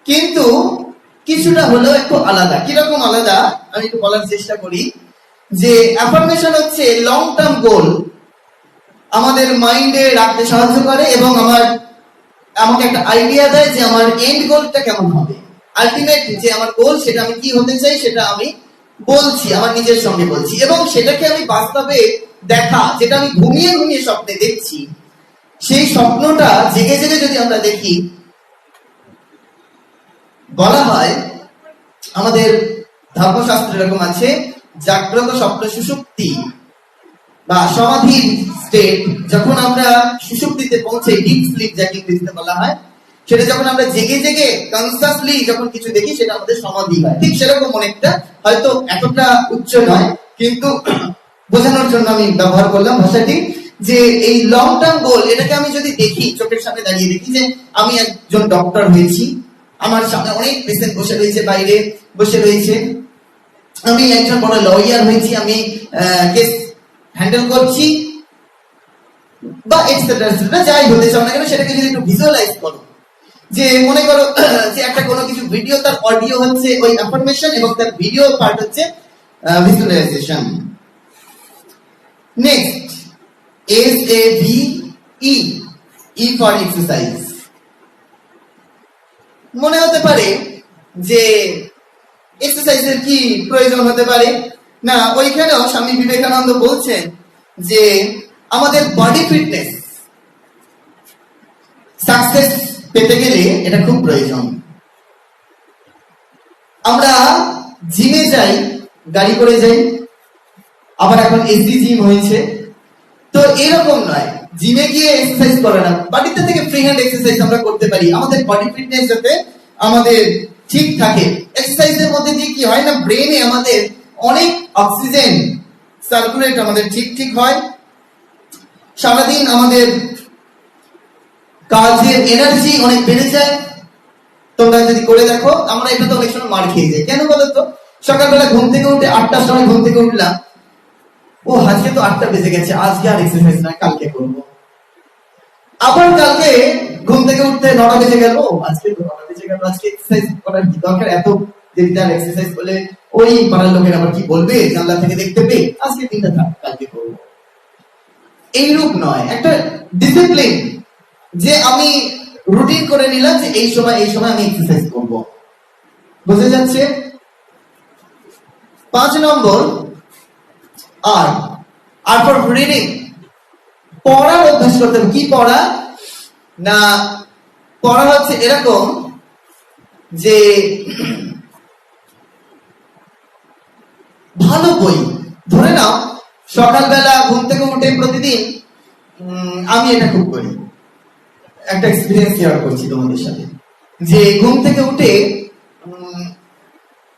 [SPEAKER 1] কিন্তু কিছুটা হলেও একটু আলাদা। কিরকম আলাদা আমি একটু বলার চেষ্টা করি। যে অ্যাফার্মেশন হচ্ছে লং টার্ম গোল, আমাদের মাইন্ডে রাখতে সাহায্য করে এবং আমাকে একটা আইডিয়া দেয় যে আমার এন্ড গোলটা কেমন হবে, আলটিমেট যে আমার গোল সেটা আমি কি হতে চাই সেটা আমি বলছি, আমার নিজের সঙ্গে বলছি, এবং সেটাকে আমি বাস্তবে দেখা, যেটা আমি ঘুমিয়ে ঘুমিয়ে স্বপ্নে দেখছি, সেই স্বপ্নটা জেগে জেগে যদি আমরা দেখি, বলা হয় আমাদের ধর্মশাস্ত্র এরকম আছে, জাগ্রত স্বপ্ন সুষুপ্তি বা সমাধির স্টেট। যখন আমরা সুষুপ্তিতে পৌঁছে, ডিপ স্লিপ যাকে ইংরেজিতে বলা হয়, সেটা যখন আমরা জেগে জেগে কনসাসলি যখন কিছু দেখি সেটা আমাদের সমাধি হয়। ঠিক সেরকম অনেকটা, হয়তো এতটা উচ্চ নয়, কিন্তু বোঝানোর জন্য আমি ব্যবহার করলাম ভাষাটি, যে এই লং টার্ম গোল, এটাকে আমি যদি দেখি, চোখের সামনে দাঁড়িয়ে দেখি যে আমি একজন ডক্টর হয়েছি, আমার সামনে অনেক পেশেন্ট বসে রয়েছে, বাইরে বসে রয়েছে, আমি একজন বড় লয়ার হয়েছি, আমি কেস হ্যান্ডেল করছি, বা এটসেট্রা এটসেট্রা, যাই হতে চাও না কেন, সেটাকে যদি একটু ভিজুয়ালাইজ করো, যে মনে করো যে একটা কোনো কিছু ভিডিও, তার অডিও হচ্ছে ওই অ্যাফার্মেশন এবং তার ভিডিও পার্ট হচ্ছে visualization. Next, SAVE, E for exercise. মনে হতে পারে যে এক্সারসাইজের কি প্রয়োজন হতে পারে না, ওইখানেও স্বামী বিবেকানন্দ বলছেন যে আমাদের বডি ফিটনেস সাকসেস পেতে গেলে এটা খুব প্রয়োজন। আমরা জিমে যাই, গাড়ি করে যাই, আবার এখন এসি জিম হয়েছে, তো এরকম নয় জিমে গিয়ে এক্সারসাইজ করে না, বাড়িতে থেকে ফ্রি হ্যান্ড এক্সারসাইজ আমরা করতে পারি, আমাদের বডি ফিটনেস যাতে আমাদের ঠিক থাকে। এক্সারসাইজের মধ্যে দিয়ে কি হয় না, ব্রেনে আমাদের অনেক অক্সিজেন সার্কুলেট আমাদের ঠিক ঠিক হয়, সারাদিন আমাদের কাজের এনার্জি অনেক বেড়ে যায়। তোমরা যদি করে দেখো, আমরা এটা তো অনেক সময় মার খেয়ে যাই, কেন বলো তো? সকালবেলা ঘুম থেকে উঠে 8টার সময় ঘুম থেকে উঠলাম, ও আজকে তো 8টা বেজে গেছে, আজকে আর এক্সারসাইজ না, কালকে করবো। আবার কালকে ঘুম থেকে উঠতে 9টা বেজে গেল, আজকে তো 9টা বেজে গেল, আজকে এক্সারসাইজ করার কি দরকার, এত দেরিতে আর এক্সারসাইজ করলে ওই পাড়ার লোকের আবার কি বলবে জানলা থেকে দেখতে পেয়ে, আজকে দিনটা থাক, কালকে করবো। এইরূপ নয়, একটা ডিসিপ্লিন, যে আমি রুটিন করে নিলাম যে এই সময় আমি এক্সারসাইজ করব। বুঝে যাচ্ছে? 5 নম্বর, আর ফর রিডিং, পড়ার অভ্যাস করতে হবে। কি পড়া? না, পড়া হচ্ছে এরকম যে ভালো বই। ধরে নাও সকালবেলা ঘুম থেকে উঠে প্রতিদিন, আমি এটা খুব করি, একটা এক্সপিরিয়েন্স শেয়ার করছি তোমাদের সাথে, যে ঘুম থেকে উঠে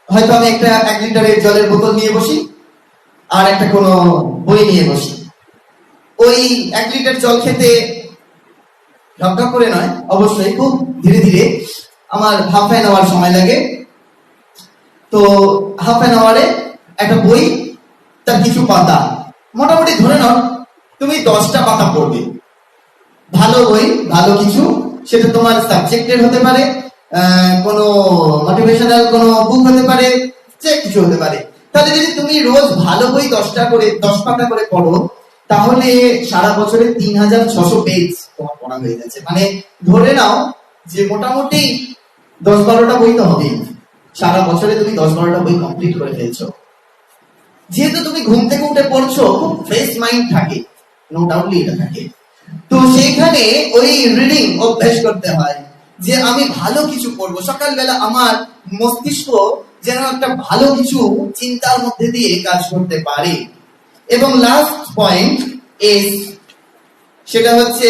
[SPEAKER 1] হয়তো আমি একটা 1 লিটারের জলের বোতল নিয়ে বসি, আর একটা কোনো বই নিয়ে বসি। ওই 1 লিটার জল খেতে ঢকঢক করে নয়, অবশ্যই খুব ধীরে ধীরে, আমার হাফ অ্যান আওয়ার সময় লাগে। তো হাফ অ্যান আওয়ারে একটা বই, তার কিছু পাতা, মোটামুটি ধরে নাও তুমি 10টা পাতা পড়বে। ভালো বই, ভালো কিছু, সেটা তোমার সাবজেক্টের হতে পারে, কোনো মোটিভেশনাল কোনো বুক হতে পারে, যে কিছু হতে পারে। তাহলে যদি তুমি রোজ ভালো বই 10 পাতা করে পড়ো, তাহলে সারা বছরে 3600 পেজ তোমার পড়া হয়ে যাচ্ছে। মানে ধরে নাও যে মোটামুটি 10-12টা বই তো হবেই, সারা বছরে তুমি 10-12টা বই কমপ্লিট করে ফেলছো। যেহেতু তুমি ঘুম থেকে উঠে পড়ছো, খুব ফ্রেশ মাইন্ড থাকে, নো ডাউটলি এটা থাকে। তো সেইখানে ওই রিডিং অভ্যাস করতে হয়, যে আমি ভালো কিছু পড়বো। সকালবেলা আমার মস্তিষ্ক যেন একটা ভালো কিছু চিন্তার মধ্যে দিয়ে কাজ করতে পারে। এবং লাস্ট পয়েন্ট ইজ, সেটা হচ্ছে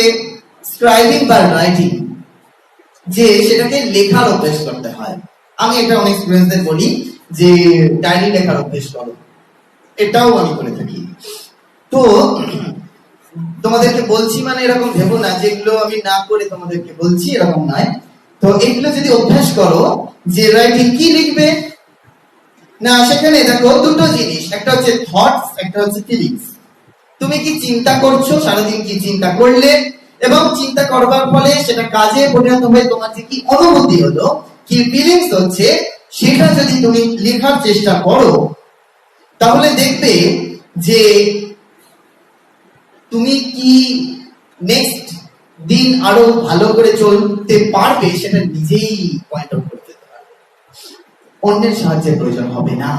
[SPEAKER 1] স্ক্রাইবিং বা রাইটিং, যে সেটাকে লেখার অভ্যাস করতে হয়। আমি এটা অনেক স্টুডেন্টদের বলি যে ডায়েরি লেখার অভ্যাস করো, এটাও আমি করে থাকি। তো তোমাদেরকে বলছি মানে এরকম ভেবো না যেগুলো আমি না করে তোমাদেরকে বলছি, এরকম নয়। তো এগুলো যদি অভ্যাস করো, যে রাইটিং কি লিখবে না, সেখানে দেখো দুটো জিনিস, একটা হচ্ছে থটস, একটা হচ্ছে ফিলিংস। তুমি কি চিন্তা করছো, সারাদিন কি চিন্তা করলে, এবং চিন্তা করবার ফলে সেটা কাজে পরিণত হয়ে তোমার যে কি অনুভূতি হলো, কি ফিলিংস হচ্ছে, সেটা যদি তুমি লেখার চেষ্টা করো, তাহলে দেখবে যে তুমি কি নেক্সট দিন আরো ভালো করে চলতে পারবে, সেটা নিজেই পয়েন্ট আউট করতে পারবে, অন্যের সাহায্যের প্রয়োজন হবে না।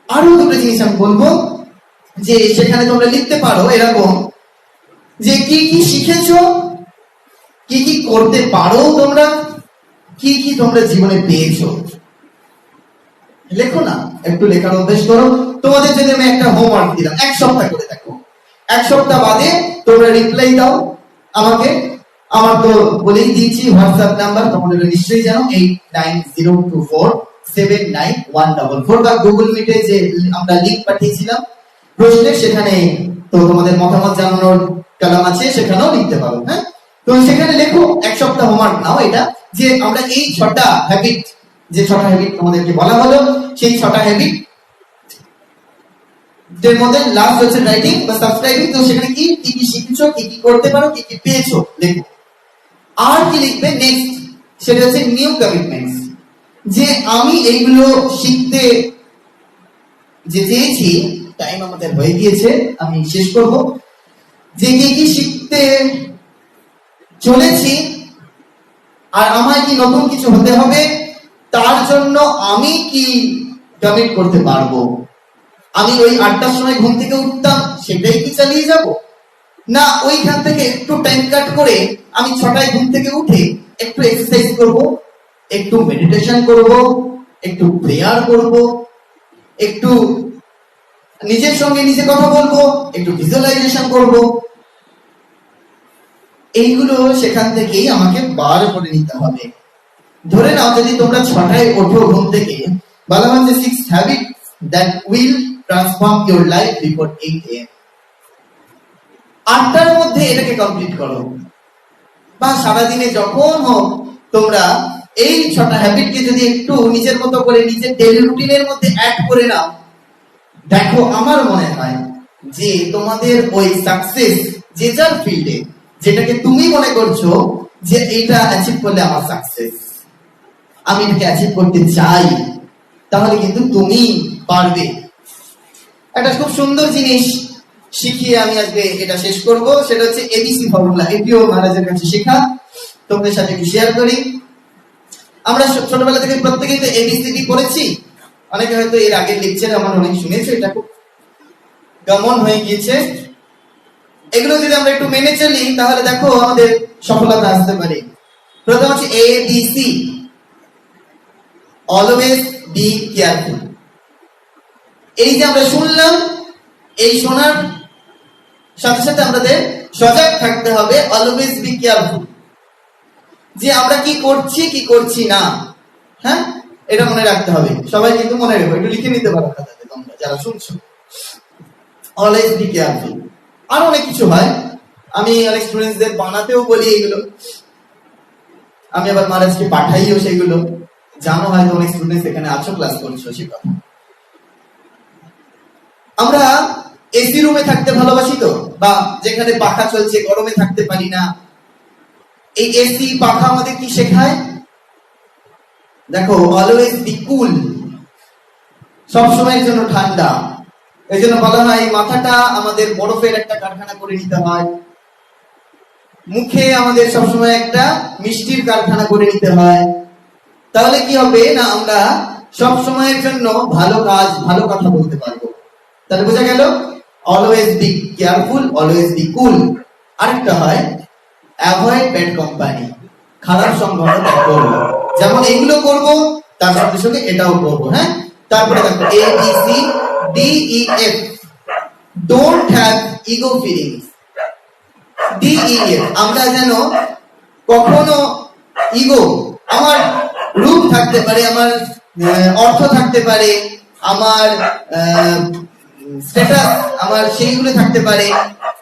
[SPEAKER 1] আরো দুটো জিনিস আমি বলবো, যে সেখানে তোমরা লিখতে পারো এরকম, যে কি কি শিখেছো, কি কি করতে পারো তোমরা, কি কি তোমরা জীবনে পেয়েছো, লেখো না, একটু লেখার অভ্যাস করো। তোমাদের যদি আমি একটা হোমওয়ার্ক দিলাম, 1 সপ্তাহ করে দেখো, 1 সপ্তাহ বাদে তোমরা রিপ্লাই দাও আমাকে। আমার তো বলেই দিয়েছি হোয়াটসঅ্যাপ নাম্বার, তোমাদের নিশ্চয়ই জানো, 8902479144, বা গুগল মিটে যে আমরা লিংক পাঠিয়েছিলাম প্রশ্নের, সেখানে তো তোমাদের মতামত জানানোর কলাম আছে, সেখানেও লিখতে পারো। হ্যাঁ, তো সেখানে লেখো, 1 সপ্তাহ হোমওয়ার্ক নাও এটা, যে আমরা এই 6টা হ্যাবিট, যে 6টা হ্যাবিট তোমাদেরকে বলা হলো, সেই 6টা হ্যাবিট এর মধ্যে লাস্ট হচ্ছে রাইটিং বা সাবস্ক্রাইবিং। তো সেখানে কি কি শিখেছো, কি কি করতে পারো, কি কি পেয়েছো, লেখো। আর কি লিখবে নেক্সট, সেটা হচ্ছে নিউ কমিটমেন্টস, যে আমি এইগুলো শিখতে যে চেয়েছি, টাইম আমাদের হয়ে গিয়েছে, আমি শেষ করব, যে কি কি শিখতে চলেছি, আর আমায় কি নতুন কিছু হতে হবে, তার জন্য আমি কি কমিট করতে পারবো। আমি ওই 8টার সময় ঘুম থেকে উঠতাম, সেটাই কি চালিয়ে যাব, না ওইখান থেকে একটু টাইম কাট করে আমি 6টায় ঘুম থেকে উঠে একটু এক্সারসাইজ করব, একটু মেডিটেশন করব, একটু প্রেয়ার করব, একটু নিজের সঙ্গে নিজে কথা বলবো, একটু ভিজুয়ালাইজেশন করব। এইগুলো সেখান থেকেই আমাকে বার করে নিতে হবে। ধরে নাও যদি তোমরা 6টায় ওঠো ঘুম থেকে, বলা হচ্ছে 6 habits that will transform your life before 8 AM। 8টার মধ্যে এটাকে কমপ্লিট করো, বা সারাদিনে যখন হোক তোমরা এই 6টা হ্যাবিটকে যদি একটু নিজের মতো করে নিজের ডেইলি রুটিনের মধ্যে অ্যাড করে নাও, দেখো আমার মনে হয় যে তোমাদের ওই সাকসেস, যে যার ফিল্ডে যেটাকে তুমি মনে করছো যে এটা অ্যাচিভ করলে আমার সাকসেস, আমি এটাকে অ্যাচিভ করতে চাই, তাহলে কিন্তু তুমি পারবে। একটা খুব সুন্দর জিনিস শিখিয়ে আমি আজকে এটা শেষ করব, সেটা হচ্ছে এবিসি ফর্মুলা। এটিও মহারাজের কাছে শেখা, তোমাদের সাথে একটু শেয়ার করি। আমরা ছোটবেলা থেকে প্রত্যেকেই তো এবিসিডি পড়েছি, অনেকে হয়তো এর আগের লেকচারে আমার অনেক শুনেছে, এটা খুব কমন হয়ে গিয়েছে। এগুলো যদি আমরা একটু মেনে চলি তাহলে দেখো আমাদের সফলতা আসতে পারে। প্রথম হচ্ছে ABC, অলওয়েজ বি কেয়ারফুল। এই যে আমরা শুনলাম, এই শোনার সাথে সাথে আমাদের সজাগ থাকতে হবে, অলওয়েজ বি কেয়ারফুল, যে আমরা কি করছি কি করছি না। হ্যাঁ, এটা মনে রাখতে হবে। সবাই কিন্তু মনে রাখবে, একটু লিখে নিতে পারো খাতাতে তোমরা যারা শুনছো, অলওয়েজ বি কেয়ারফুল। আর অনেক কিছু হয়, আমি অনেক স্টুডেন্টসদের বানাতেও বলি এগুলো, আমি আবার মহারাজকে পাঠাইও সেগুলো। জানো হয়তো অনেক স্টুডেন্টস এখানে আছো, ক্লাস করছো, সে কথা। আমরা এসি রুমে থাকতে ভালোবাসি তো, বা যেখানে পাখা চলছে গরমে থাকতে পারি না। এই এসি পাখা আমাদের কি শেখায়? দেখো, অলওয়েজ বি কুল, সব সময়ের জন্য ঠান্ডা। এই জন্য বলা হয় মাথাটা আমাদের বরফের একটা কারখানা করে নিতে হয়, মুখে আমাদের সবসময় একটা মিষ্টির কারখানা করে নিতে হয়। তাহলে কি হবে না, আমরা সব সময়ের জন্য ভালো কাজ ভালো কথা বলতে পারবো। তাহলে বোঝা গেল always be careful, always be কুল। আরেকটা হয় অ্যাভয়েড ব্যাড কোম্পানি, খারাপ সংগঠন ত্যাগ করবো। যেমন এইগুলো করবো তার সাথে সঙ্গে এটাও করবো। হ্যাঁ, তারপরে দেখো ABCDEF, don't have ego feelings. DEF, আমরা যেন কখনো ইগো, আমার রূপ থাকতে পারে, আমার অর্থ থাকতে পারে, আমার স্ট্যাটাস, আমার সেইগুলো থাকতে পারে,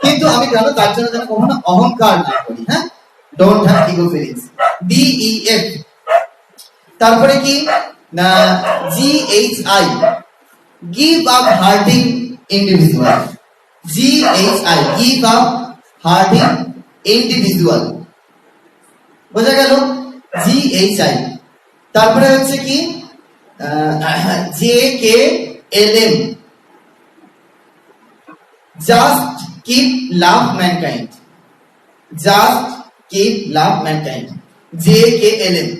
[SPEAKER 1] কিন্তু আমি জানো তার জন্য যেন কখনো অহংকার না করি। হ্যাঁ, don't have ego feelings, DEF। তারপরে কি না, GHI, give up hurting individual. GHI, give up hurting individual, বোঝা গেল GHI। তারপরে হচ্ছে কি JKLM, just keep love mankind, just keep love mankind, JKLM।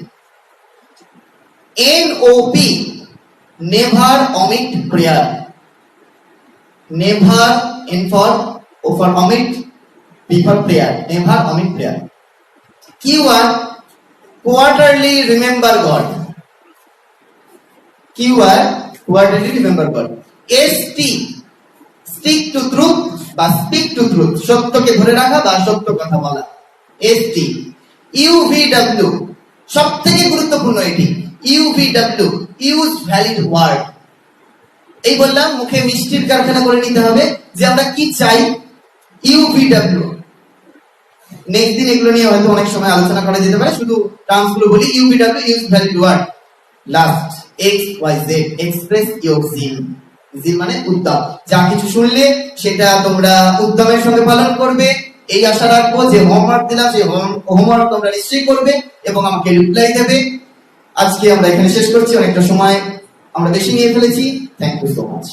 [SPEAKER 1] NOP, never omit prayer, never N for omit, P for prayer, never omit prayer. QR, quarterly remember God, QR, quarterly remember God. ST, stick to truth বা speak to truth, সত্যকে ধরে রাখা বা সত্য কথা বলা, ST। UVW, সবথেকে গুরুত্বপূর্ণ এটি, UVW, use valid word। এই বললাম মুখে মিষ্টির কারখানা করে নিতে হবে যে আমরা কি চাই, UVW। নেক্সট দিন এগুলো নিয়ে হয়তো অনেক সময় আলোচনা করা যেতে পারে, শুধু টার্মস গুলো বলি। UVW, use valid word. Last XYZ, express your zeal, zeal মানে উদ্যম। যা কিছু শুনলে সেটা তোমরা উদ্যমের সঙ্গে পালন করবে, এই আশা রাখবো যে হোমওয়ার্ক দিলাম সেই হোমওয়ার্ক তোমরা নিশ্চয়ই করবে এবং আমাকে রিপ্লাই দেবে। আজকে আমরা এখানে শেষ করছি, অনেকটা সময় আমরা বেশি নিয়ে ফেলেছি। Thank you so much.